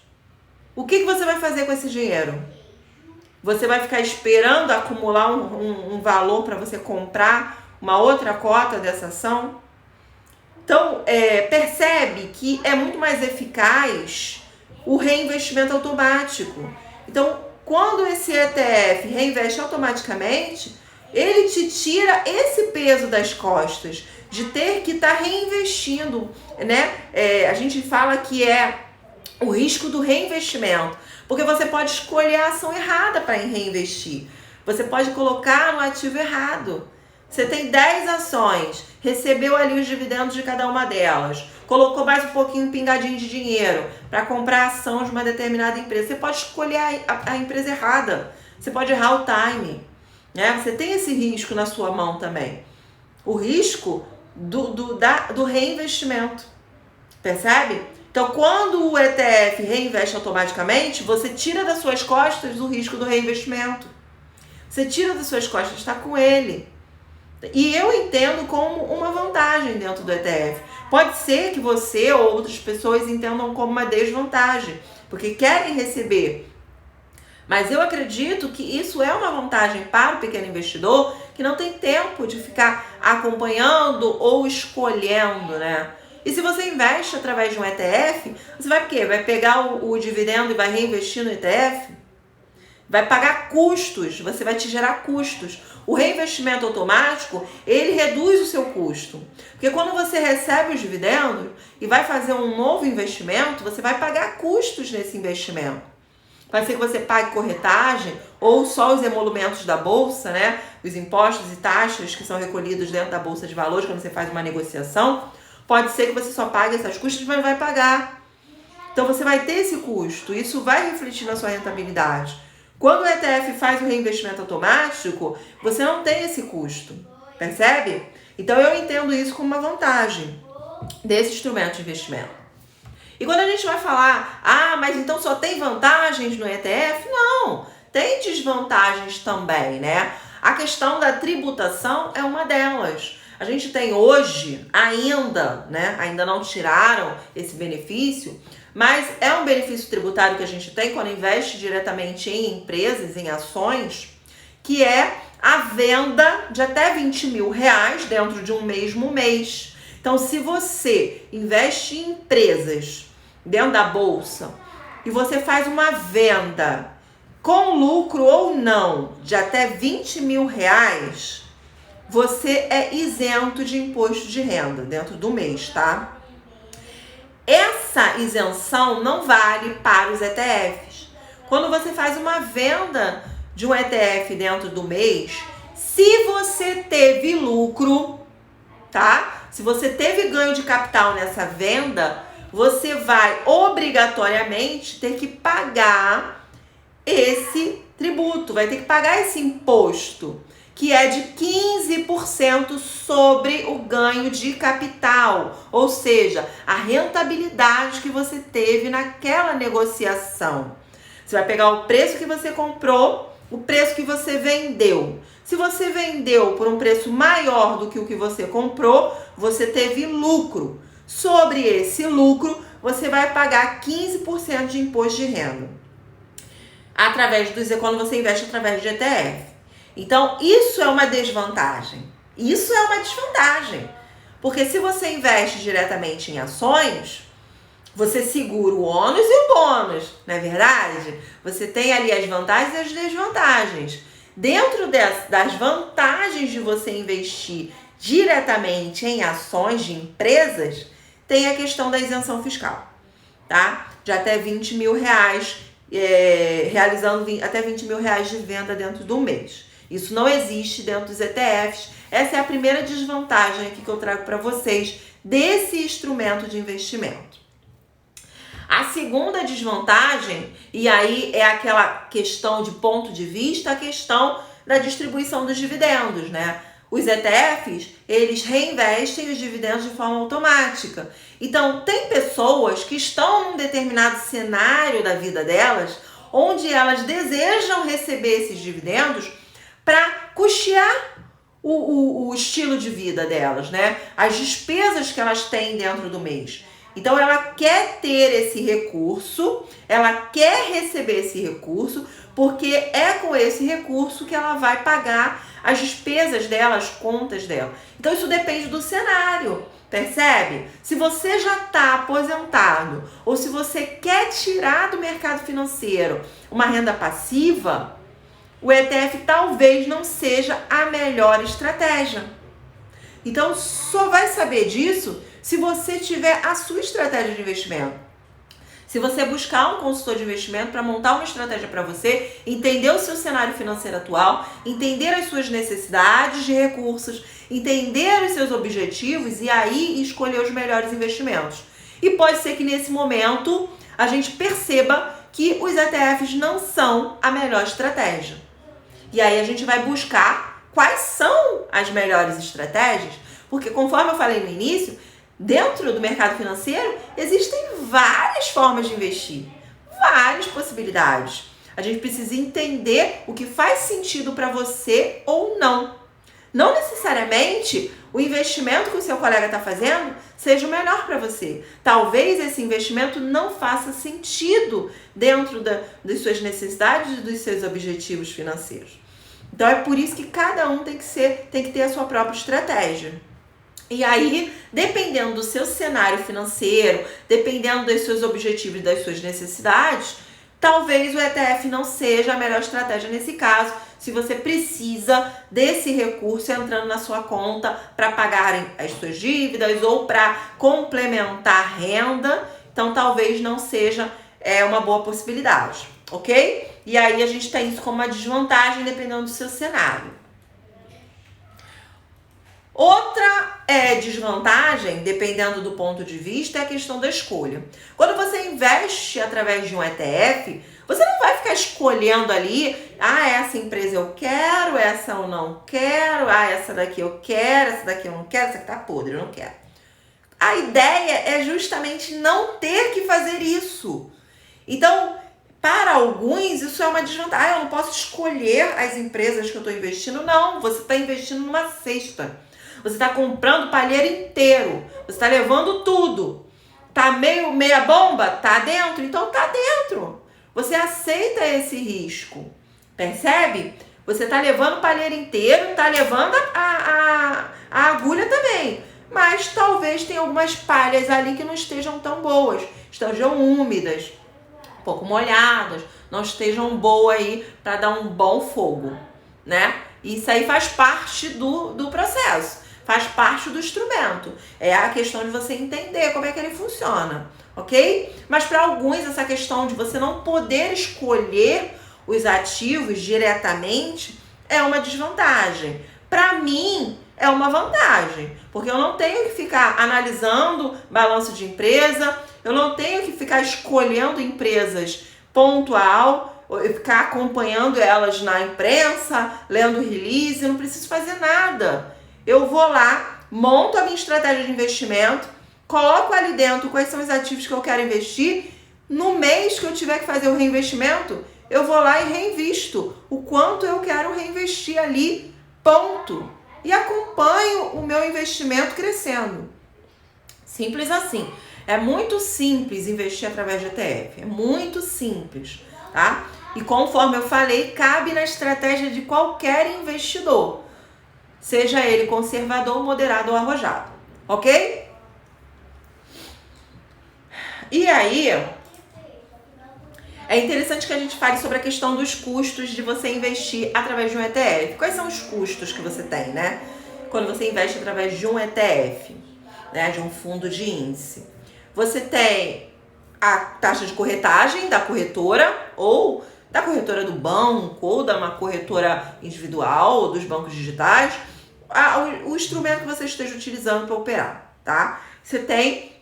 O que você vai fazer com esse dinheiro? Você vai ficar esperando acumular um valor para você comprar uma outra cota dessa ação? Então, percebe que é muito mais eficaz o reinvestimento automático. Então, quando esse ETF reinveste automaticamente, ele te tira esse peso das costas de ter que estar reinvestindo, né? A gente fala que é o risco do reinvestimento, porque você pode escolher a ação errada para reinvestir. Você pode colocar no ativo errado. Você tem 10 ações, recebeu ali os dividendos de cada uma delas, colocou mais um pouquinho pingadinho de dinheiro para comprar a ação de uma determinada empresa. Você pode escolher a empresa errada, você pode errar o time, né? Você tem esse risco na sua mão também. O risco do reinvestimento, percebe? Então, quando o ETF reinveste automaticamente, você tira das suas costas o risco do reinvestimento. Você tira das suas costas, está com ele. E eu entendo como uma vantagem dentro do ETF. Pode ser que você ou outras pessoas entendam como uma desvantagem, porque querem receber. Mas eu acredito que isso é uma vantagem para o pequeno investidor que não tem tempo de ficar acompanhando ou escolhendo, né? E se você investe através de um ETF, você vai o quê? Vai pegar o dividendo e vai reinvestir no ETF? Vai pagar custos, você vai te gerar custos. O reinvestimento automático, ele reduz o seu custo. Porque quando você recebe os dividendos e vai fazer um novo investimento, você vai pagar custos nesse investimento. Pode ser que você pague corretagem ou só os emolumentos da bolsa, né? Os impostos e taxas que são recolhidos dentro da bolsa de valores quando você faz uma negociação. Pode ser que você só pague essas custas, mas vai pagar. Então você vai ter esse custo. Isso vai refletir na sua rentabilidade. Quando o ETF faz o reinvestimento automático, você não tem esse custo, percebe? Então eu entendo isso como uma vantagem desse instrumento de investimento. E quando a gente vai falar, mas então só tem vantagens no ETF? Não, tem desvantagens também, né? A questão da tributação é uma delas. A gente tem hoje ainda, né? Ainda não tiraram esse benefício, mas é um benefício tributário que a gente tem quando investe diretamente em empresas, em ações, que é a venda de até R$20 mil dentro de um mesmo mês. Então, se você investe em empresas dentro da bolsa e você faz uma venda com lucro ou não de até R$20 mil, você é isento de imposto de renda dentro do mês, tá? Essa isenção não vale para os ETFs. Quando você faz uma venda de um ETF dentro do mês, se você teve lucro, tá? Se você teve ganho de capital nessa venda, você vai obrigatoriamente ter que pagar esse tributo, vai ter que pagar esse imposto, que é de 15% sobre o ganho de capital, ou seja, a rentabilidade que você teve naquela negociação. Você vai pegar o preço que você comprou, o preço que você vendeu. Se você vendeu por um preço maior do que o que você comprou, você teve lucro. Sobre esse lucro, você vai pagar 15% de imposto de renda. Quando você investe através de ETF. Então, isso é uma desvantagem. Isso é uma desvantagem. Porque se você investe diretamente em ações, você segura o ônus e o bônus, não é verdade? Você tem ali as vantagens e as desvantagens. Dentro das vantagens de você investir diretamente em ações de empresas, tem a questão da isenção fiscal, tá? De até 20 mil reais, realizando até 20 mil reais de venda dentro do mês. Isso não existe dentro dos ETFs. Essa é a primeira desvantagem aqui que eu trago para vocês desse instrumento de investimento. A segunda desvantagem, e aí é aquela questão de ponto de vista, a questão da distribuição dos dividendos, né? Os ETFs, eles reinvestem os dividendos de forma automática. Então, tem pessoas que estão num determinado cenário da vida delas, onde elas desejam receber esses dividendos para custear o estilo de vida delas, né? As despesas que elas têm dentro do mês. Então, ela quer ter esse recurso, ela quer receber esse recurso, porque é com esse recurso que ela vai pagar as despesas dela, as contas dela. Então, isso depende do cenário, percebe? Se você já está aposentado ou se você quer tirar do mercado financeiro uma renda passiva, o ETF talvez não seja a melhor estratégia. Então, só vai saber disso se você tiver a sua estratégia de investimento. Se você buscar um consultor de investimento para montar uma estratégia para você, entender o seu cenário financeiro atual, entender as suas necessidades de recursos, entender os seus objetivos e aí escolher os melhores investimentos. E pode ser que nesse momento a gente perceba que os ETFs não são a melhor estratégia. E aí a gente vai buscar quais são as melhores estratégias, porque conforme eu falei no início, dentro do mercado financeiro existem várias formas de investir, várias possibilidades. A gente precisa entender o que faz sentido para você ou não. Não necessariamente o investimento que o seu colega está fazendo seja o melhor para você. Talvez esse investimento não faça sentido dentro das suas necessidades e dos seus objetivos financeiros. Então é por isso que cada um tem que ter a sua própria estratégia. E aí, dependendo do seu cenário financeiro, dependendo dos seus objetivos e das suas necessidades, talvez o ETF não seja a melhor estratégia nesse caso, se você precisa desse recurso entrando na sua conta para pagarem as suas dívidas ou para complementar a renda, então talvez não seja uma boa possibilidade, ok? E aí a gente tem isso como uma desvantagem dependendo do seu cenário. Outra desvantagem, dependendo do ponto de vista, é a questão da escolha. Quando você investe através de um ETF, você não vai ficar escolhendo ali, essa empresa eu quero, essa eu não quero, essa daqui eu quero, essa daqui eu não quero, essa aqui tá podre, eu não quero. A ideia é justamente não ter que fazer isso. Então, para alguns, isso é uma desvantagem. Eu não posso escolher as empresas que eu estou investindo. Não, você está investindo numa cesta. Você está comprando o palheiro inteiro. Você está levando tudo. Tá meia bomba? Tá dentro? Então tá dentro. Você aceita esse risco. Percebe? Você está levando o palheiro inteiro, está levando a agulha também. Mas talvez tenha algumas palhas ali que não estejam tão boas. Estejam úmidas, um pouco molhadas, não estejam boas aí para dar um bom fogo, né? Isso aí faz parte do processo. Faz parte do instrumento. É a questão de você entender como é que ele funciona, ok? Mas para alguns, essa questão de você não poder escolher os ativos diretamente é uma desvantagem. Para mim, é uma vantagem, porque eu não tenho que ficar analisando balanço de empresa, eu não tenho que ficar escolhendo empresas pontual, ficar acompanhando elas na imprensa, lendo release, eu não preciso fazer nada. Eu vou lá, monto a minha estratégia de investimento, coloco ali dentro quais são os ativos que eu quero investir. No mês que eu tiver que fazer o reinvestimento, eu vou lá e reinvisto o quanto eu quero reinvestir ali, ponto. E acompanho o meu investimento crescendo. Simples assim. É muito simples investir através de ETF. É muito simples, tá? E conforme eu falei, cabe na estratégia de qualquer investidor. Seja ele conservador, moderado ou arrojado, ok? E aí, é interessante que a gente fale sobre a questão dos custos de você investir através de um ETF. Quais são os custos que você tem, né? Quando você investe através de um ETF, né? De um fundo de índice. Você tem a taxa de corretagem da corretora, ou da corretora do banco, ou da uma corretora individual, ou dos bancos digitais, o instrumento que você esteja utilizando para operar, tá? Você tem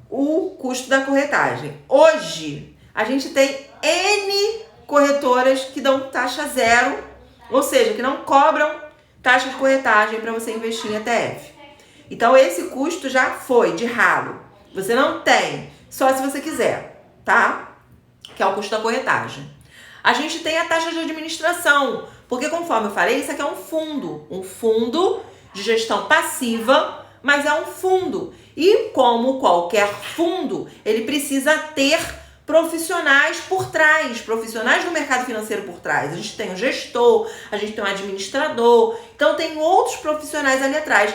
o custo da corretagem. Hoje, a gente tem N corretoras que dão taxa zero, ou seja, que não cobram taxa de corretagem para você investir em ETF. Então, esse custo já foi de ralo. Você não tem, só se você quiser, tá? Que é o custo da corretagem. A gente tem a taxa de administração, porque conforme eu falei, isso aqui é um fundo de gestão passiva, mas é um fundo. E como qualquer fundo, ele precisa ter profissionais por trás, profissionais do mercado financeiro por trás. A gente tem um gestor, a gente tem um administrador, então tem outros profissionais ali atrás.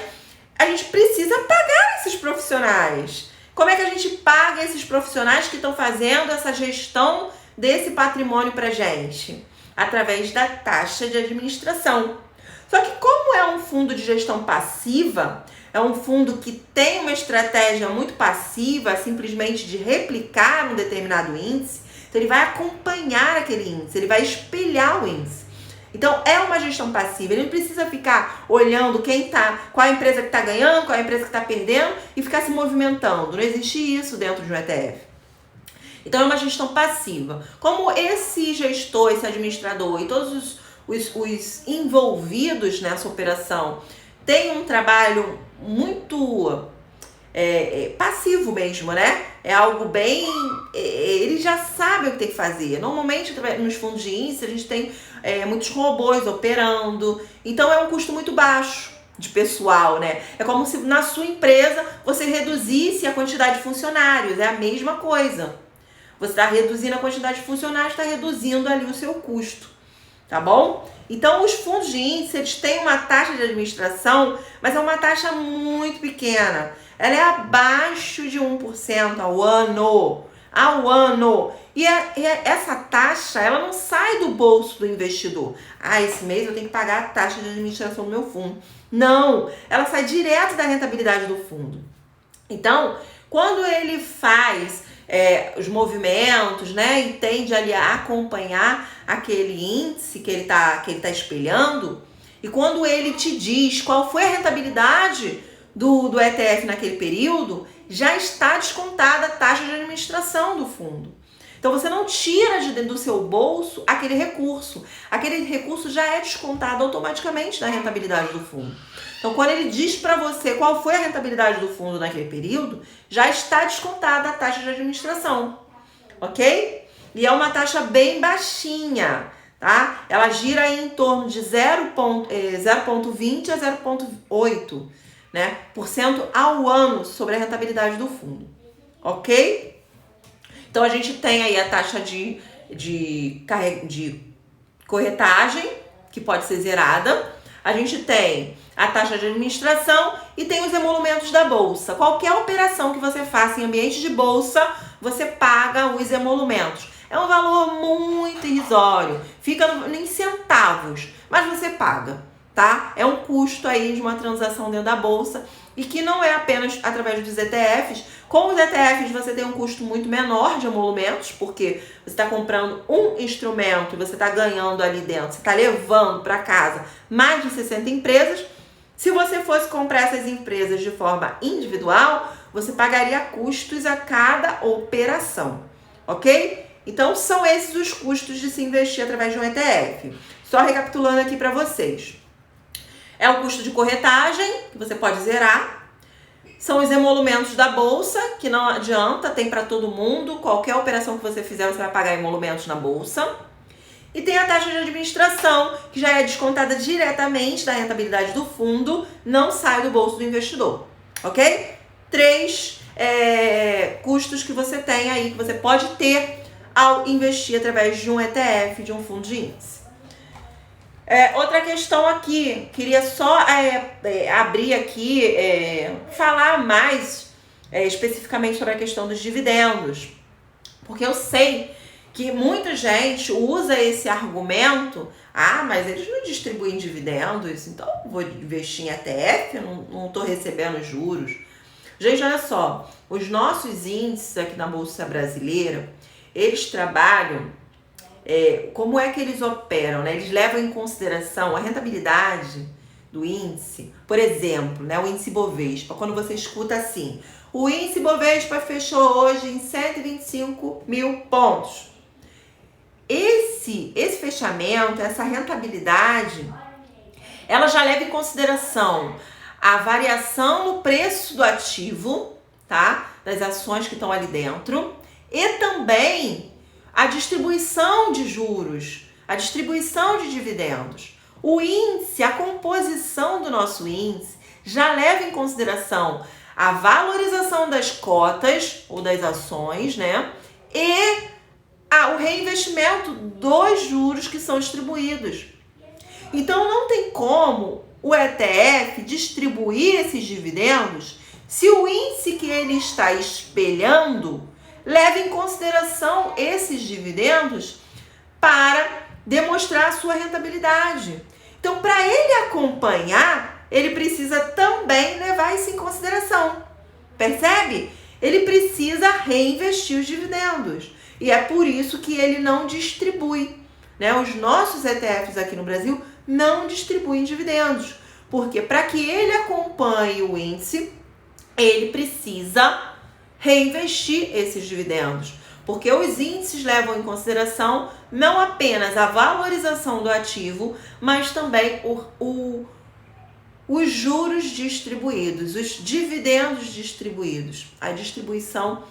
A gente precisa pagar esses profissionais. Como é que a gente paga esses profissionais que estão fazendo essa gestão desse patrimônio pra gente? Através da taxa de administração. Só que como é um fundo de gestão passiva, é um fundo que tem uma estratégia muito passiva, simplesmente de replicar um determinado índice, então ele vai acompanhar aquele índice, ele vai espelhar o índice. Então é uma gestão passiva, ele não precisa ficar olhando qual a empresa que está ganhando, qual a empresa que está perdendo e ficar se movimentando. Não existe isso dentro de um ETF. Então é uma gestão passiva. Como esse gestor, esse administrador e todos os envolvidos nessa operação têm um trabalho muito passivo mesmo, né? É algo bem... Eles já sabem o que tem que fazer. Normalmente, nos fundos de índice, a gente tem muitos robôs operando. Então, é um custo muito baixo de pessoal, né? É como se na sua empresa você reduzisse a quantidade de funcionários. É a mesma coisa. Você está reduzindo a quantidade de funcionários, está reduzindo ali o seu custo. Tá bom? Então, os fundos de índice, eles têm uma taxa de administração, mas é uma taxa muito pequena. Ela é abaixo de 1% ao ano. E essa taxa, ela não sai do bolso do investidor. Esse mês eu tenho que pagar a taxa de administração do meu fundo. Não, ela sai direto da rentabilidade do fundo. Então, quando ele faz os movimentos, né, e tende ali a acompanhar aquele índice que ele tá espelhando, e quando ele te diz qual foi a rentabilidade do ETF naquele período, já está descontada a taxa de administração do fundo. Então você não tira do seu bolso aquele recurso já é descontado automaticamente da rentabilidade do fundo. Então, quando ele diz para você qual foi a rentabilidade do fundo naquele período, já está descontada a taxa de administração, ok? E é uma taxa bem baixinha, tá? Ela gira aí em torno de 0,20 a 0,8, né, por cento ao ano sobre a rentabilidade do fundo, ok? Então, a gente tem aí a taxa de corretagem, que pode ser zerada. A gente tem a taxa de administração e tem os emolumentos da bolsa. Qualquer operação que você faça em ambiente de bolsa, você paga os emolumentos. É um valor muito irrisório, fica em centavos, mas você paga, tá? É um custo aí de uma transação dentro da bolsa e que não é apenas através dos ETFs. Com os ETFs você tem um custo muito menor de emolumentos, porque você está comprando um instrumento e você está ganhando ali dentro, você está levando para casa mais de 60 empresas. Se você fosse comprar essas empresas de forma individual, você pagaria custos a cada operação, ok? Então, são esses os custos de se investir através de um ETF. Só recapitulando aqui para vocês. É o custo de corretagem, que você pode zerar. São os emolumentos da bolsa, que não adianta, tem para todo mundo. Qualquer operação que você fizer, você vai pagar emolumentos na bolsa. E tem a taxa de administração, que já é descontada diretamente da rentabilidade do fundo, não sai do bolso do investidor, ok? 3 custos que você tem aí, que você pode ter ao investir através de um ETF, de um fundo de índice. Outra questão aqui, queria só abrir aqui, falar mais especificamente sobre a questão dos dividendos. Porque eu sei que muita gente usa esse argumento, mas eles não distribuem dividendos, então eu vou investir em ETF, eu não estou recebendo juros. Gente, olha só, os nossos índices aqui na Bolsa Brasileira, eles trabalham, como é que eles operam, né? Eles levam em consideração a rentabilidade do índice, por exemplo, né, o índice Bovespa, quando você escuta assim, o índice Bovespa fechou hoje em 125 mil pontos. Esse fechamento, essa rentabilidade, ela já leva em consideração a variação no preço do ativo, tá? Das ações que estão ali dentro, e também a distribuição de juros, a distribuição de dividendos. O índice, a composição do nosso índice, já leva em consideração a valorização das cotas ou das ações, né? E o reinvestimento dos juros que são distribuídos. Então não tem como o ETF distribuir esses dividendos se o índice que ele está espelhando leva em consideração esses dividendos para demonstrar a sua rentabilidade. Então, para ele acompanhar, ele precisa também levar isso em consideração. Percebe? Ele precisa reinvestir os dividendos. E é por isso que ele não distribui, né? Os nossos ETFs aqui no Brasil não distribuem dividendos. Porque para que ele acompanhe o índice, ele precisa reinvestir esses dividendos. Porque os índices levam em consideração não apenas a valorização do ativo, mas também os juros distribuídos, os dividendos distribuídos, a distribuição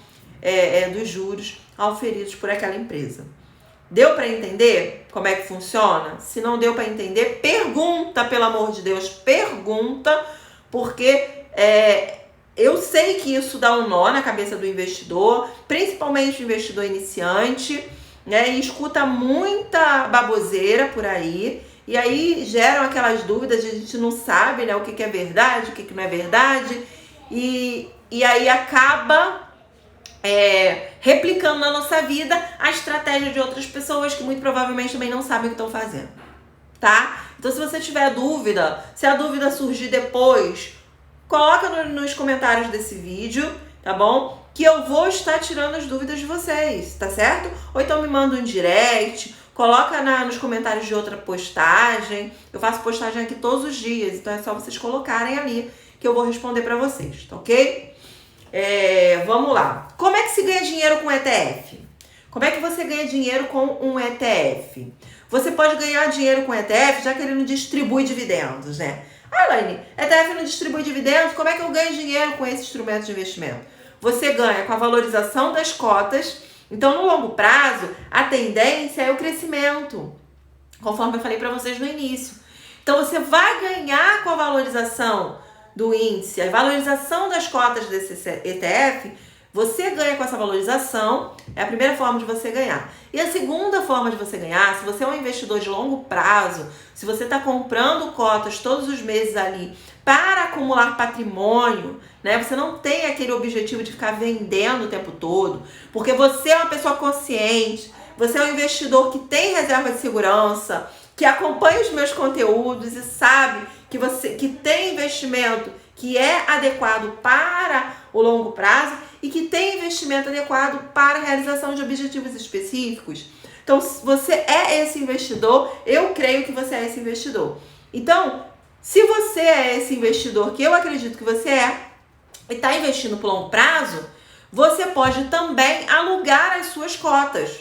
dos juros auferidos por aquela empresa. Deu para entender como é que funciona? Se não deu para entender, pergunta, pelo amor de Deus, pergunta, porque eu sei que isso dá um nó na cabeça do investidor, principalmente o investidor iniciante, né? E escuta muita baboseira por aí, e aí geram aquelas dúvidas, a gente não sabe, né, o que é verdade, o que não é verdade, e aí acaba replicando na nossa vida a estratégia de outras pessoas que muito provavelmente também não sabem o que estão fazendo, tá? Então, se você tiver dúvida, se a dúvida surgir depois, coloca nos comentários desse vídeo, tá bom? Que eu vou estar tirando as dúvidas de vocês, tá certo? Ou então me manda um direct, coloca nos comentários de outra postagem. Eu faço postagem aqui todos os dias, então é só vocês colocarem ali que eu vou responder pra vocês, tá ok? Vamos lá. Como é que se ganha dinheiro com ETF? Como é que você ganha dinheiro com um ETF? Você pode ganhar dinheiro com ETF já que ele não distribui dividendos, né? Elaine, ETF não distribui dividendos, como é que eu ganho dinheiro com esse instrumento de investimento? Você ganha com a valorização das cotas. Então, no longo prazo, a tendência é o crescimento, conforme eu falei para vocês no início. Então, você vai ganhar com a valorização do índice, a valorização das cotas desse ETF, você ganha com essa valorização, é a primeira forma de você ganhar. E a segunda forma de você ganhar, se você é um investidor de longo prazo, se você está comprando cotas todos os meses ali para acumular patrimônio, né? Você não tem aquele objetivo de ficar vendendo o tempo todo, porque você é uma pessoa consciente, você é um investidor que tem reserva de segurança, que acompanha os meus conteúdos e sabe que tem investimento que é adequado para o longo prazo e que tem investimento adequado para a realização de objetivos específicos. Então, se você é esse investidor, eu creio que você é esse investidor. Então, se você é esse investidor, que eu acredito que você é, e está investindo por longo prazo, você pode também alugar as suas cotas.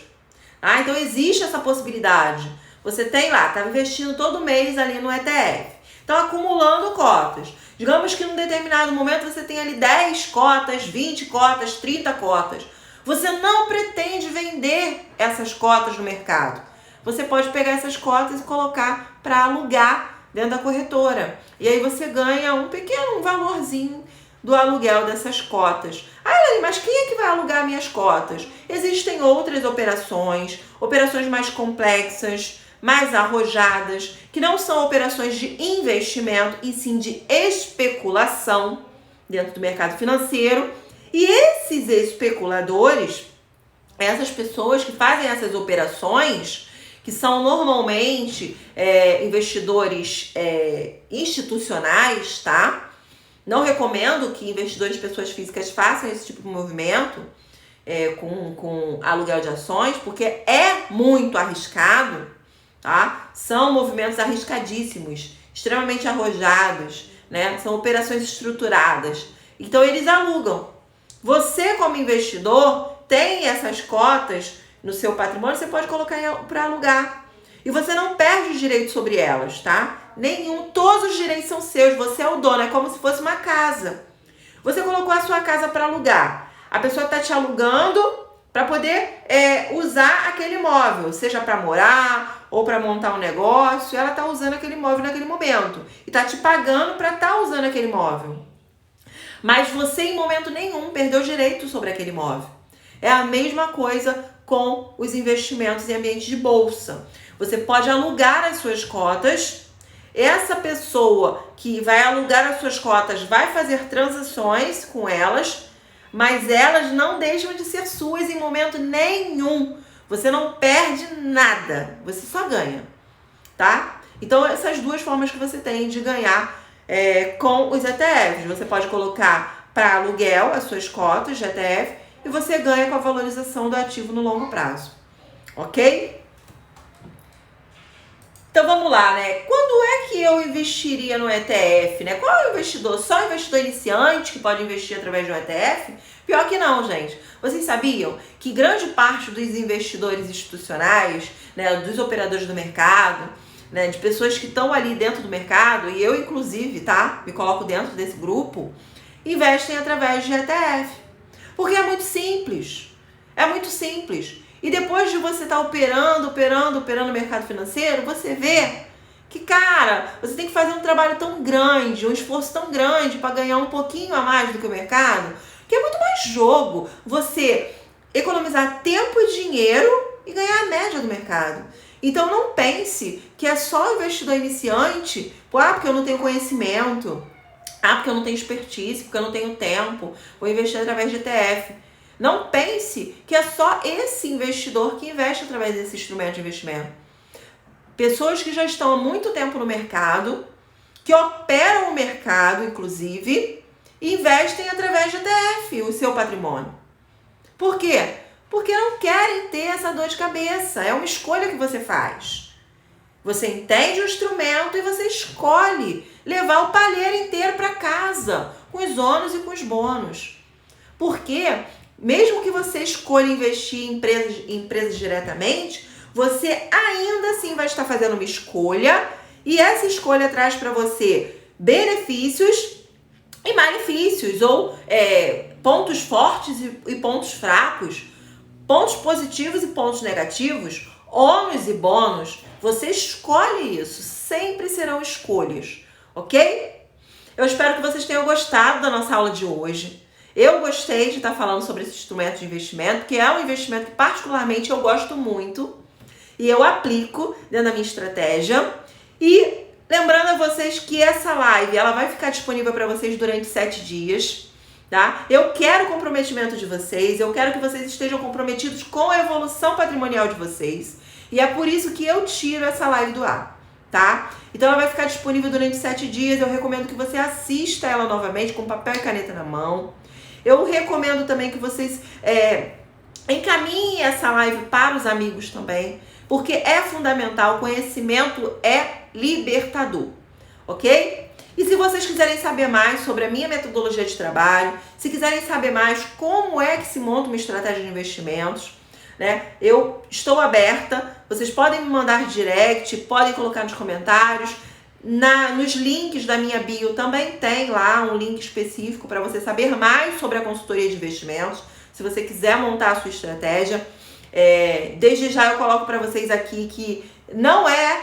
Tá? Então, existe essa possibilidade. Você tem lá, está investindo todo mês ali no ETF. Então, acumulando cotas. Digamos que num determinado momento você tem ali 10 cotas, 20 cotas, 30 cotas. Você não pretende vender essas cotas no mercado. Você pode pegar essas cotas e colocar para alugar dentro da corretora. E aí você ganha um pequeno valorzinho do aluguel dessas cotas. Elaine, mas quem é que vai alugar minhas cotas? Existem outras operações mais complexas, mais arrojadas, que não são operações de investimento, e sim de especulação dentro do mercado financeiro. E esses especuladores, essas pessoas que fazem essas operações, que são normalmente investidores institucionais, tá? Não recomendo que investidores de pessoas físicas façam esse tipo de movimento com aluguel de ações, porque é muito arriscado, tá? São movimentos arriscadíssimos, extremamente arrojados, né? São operações estruturadas. Então eles alugam. Você, como investidor, tem essas cotas no seu patrimônio, você pode colocar para alugar. E você não perde os direitos sobre elas, tá? Nenhum, todos os direitos são seus, você é o dono, é como se fosse uma casa. Você colocou a sua casa para alugar. A pessoa está te alugando para poder usar aquele imóvel, seja para morar ou para montar um negócio. Ela está usando aquele imóvel naquele momento e está te pagando para estar usando aquele imóvel. Mas você, em momento nenhum, perdeu direito sobre aquele imóvel. É a mesma coisa com os investimentos em ambiente de bolsa. Você pode alugar as suas cotas. Essa pessoa que vai alugar as suas cotas vai fazer transações com elas, mas elas não deixam de ser suas em momento nenhum. Você não perde nada, você só ganha, tá? Então, essas duas formas que você tem de ganhar com os ETFs. Você pode colocar para aluguel as suas cotas de ETF e você ganha com a valorização do ativo no longo prazo, ok? Então vamos lá, né? Quando é que eu investiria no ETF, né? Qual é o investidor? Só o investidor iniciante que pode investir através de um ETF? Pior que não, gente. Vocês sabiam que grande parte dos investidores institucionais, né, dos operadores do mercado, né, de pessoas que estão ali dentro do mercado, e eu inclusive, tá? Me coloco dentro desse grupo, investem através de ETF. Porque é muito simples. É muito simples. E depois de você estar operando o mercado financeiro, você vê que, cara, você tem que fazer um trabalho tão grande, um esforço tão grande para ganhar um pouquinho a mais do que o mercado, que é muito mais jogo você economizar tempo e dinheiro e ganhar a média do mercado. Então não pense que é só investidor iniciante, porque eu não tenho conhecimento, porque eu não tenho expertise, porque eu não tenho tempo, vou investir através de ETF. Não pense que é só esse investidor que investe através desse instrumento de investimento. Pessoas que já estão há muito tempo no mercado, que operam o mercado, inclusive, e investem através de ETF, o seu patrimônio. Por quê? Porque não querem ter essa dor de cabeça. É uma escolha que você faz. Você entende o instrumento e você escolhe levar o palheiro inteiro para casa, com os ônus e com os bônus. Por quê? Mesmo que você escolha investir em empresas diretamente, você ainda assim vai estar fazendo uma escolha e essa escolha traz para você benefícios e malefícios, ou pontos fortes e pontos fracos, pontos positivos e pontos negativos, ônus e bônus. Você escolhe isso, sempre serão escolhas, ok? Eu espero que vocês tenham gostado da nossa aula de hoje. Eu gostei de estar falando sobre esse instrumento de investimento, que é um investimento que particularmente eu gosto muito e eu aplico dentro da minha estratégia. E lembrando a vocês que essa live ela vai ficar disponível para vocês durante 7 dias, tá? Eu quero o comprometimento de vocês, eu quero que vocês estejam comprometidos com a evolução patrimonial de vocês. E é por isso que eu tiro essa live do ar, tá? Então ela vai ficar disponível durante 7 dias. Eu recomendo que você assista ela novamente com papel e caneta na mão. Eu recomendo também que vocês encaminhem essa live para os amigos também, porque é fundamental, conhecimento é libertador, ok? E se vocês quiserem saber mais sobre a minha metodologia de trabalho, se quiserem saber mais como é que se monta uma estratégia de investimentos, né? Eu estou aberta, vocês podem me mandar direct, podem colocar nos comentários. Nos links da minha bio também tem lá um link específico para você saber mais sobre a consultoria de investimentos, se você quiser montar a sua estratégia. Desde já eu coloco para vocês aqui que não é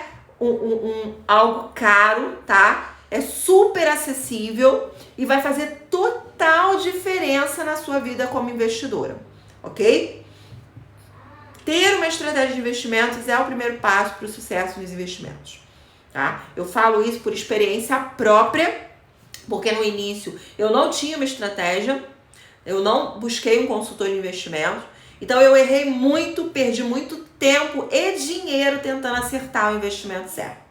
algo caro, tá? É super acessível e vai fazer total diferença na sua vida como investidora, ok? Ter uma estratégia de investimentos é o primeiro passo para o sucesso nos investimentos. Tá? Eu falo isso por experiência própria, porque no início eu não tinha uma estratégia, Eu não busquei um consultor de investimentos. Então eu errei muito, perdi muito tempo e dinheiro tentando acertar o investimento certo.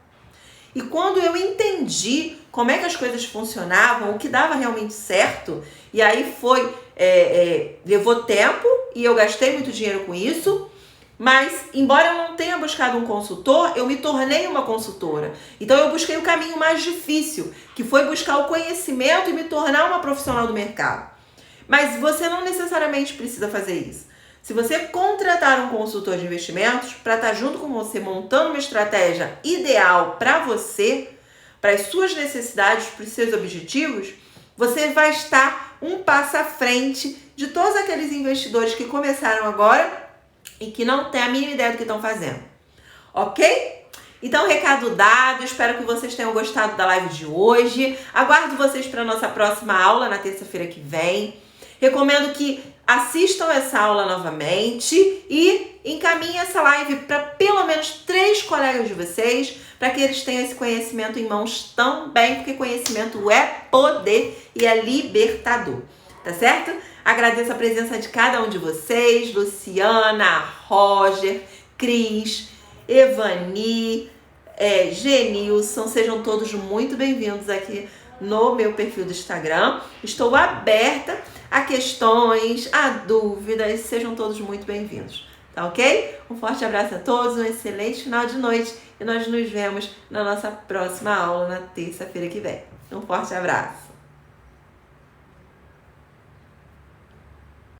E quando eu entendi como é que as coisas funcionavam, o que dava realmente certo, e aí levou tempo e eu gastei muito dinheiro com isso, mas embora eu não tenha buscado um consultor, eu me tornei uma consultora. Então eu busquei o caminho mais difícil, que foi buscar o conhecimento e me tornar uma profissional do mercado. Mas você não necessariamente precisa fazer isso. Se você contratar um consultor de investimentos para estar junto com você montando uma estratégia ideal para você, para as suas necessidades, para os seus objetivos, você vai estar um passo à frente de todos aqueles investidores que começaram agora e que não têm a mínima ideia do que estão fazendo. Ok? Então, recado dado, espero que vocês tenham gostado da live de hoje. Aguardo vocês para a nossa próxima aula na terça-feira que vem. Recomendo que assistam essa aula novamente e encaminhem essa live para pelo menos 3 colegas de vocês, para que eles tenham esse conhecimento em mãos também, porque conhecimento é poder e é libertador, tá certo? Agradeço a presença de cada um de vocês, Luciana, Roger, Cris, Evani, Genilson, sejam todos muito bem-vindos aqui no meu perfil do Instagram. Estou aberta a questões, a dúvidas, sejam todos muito bem-vindos, tá ok? Um forte abraço a todos, um excelente final de noite e nós nos vemos na nossa próxima aula na terça-feira que vem. Um forte abraço!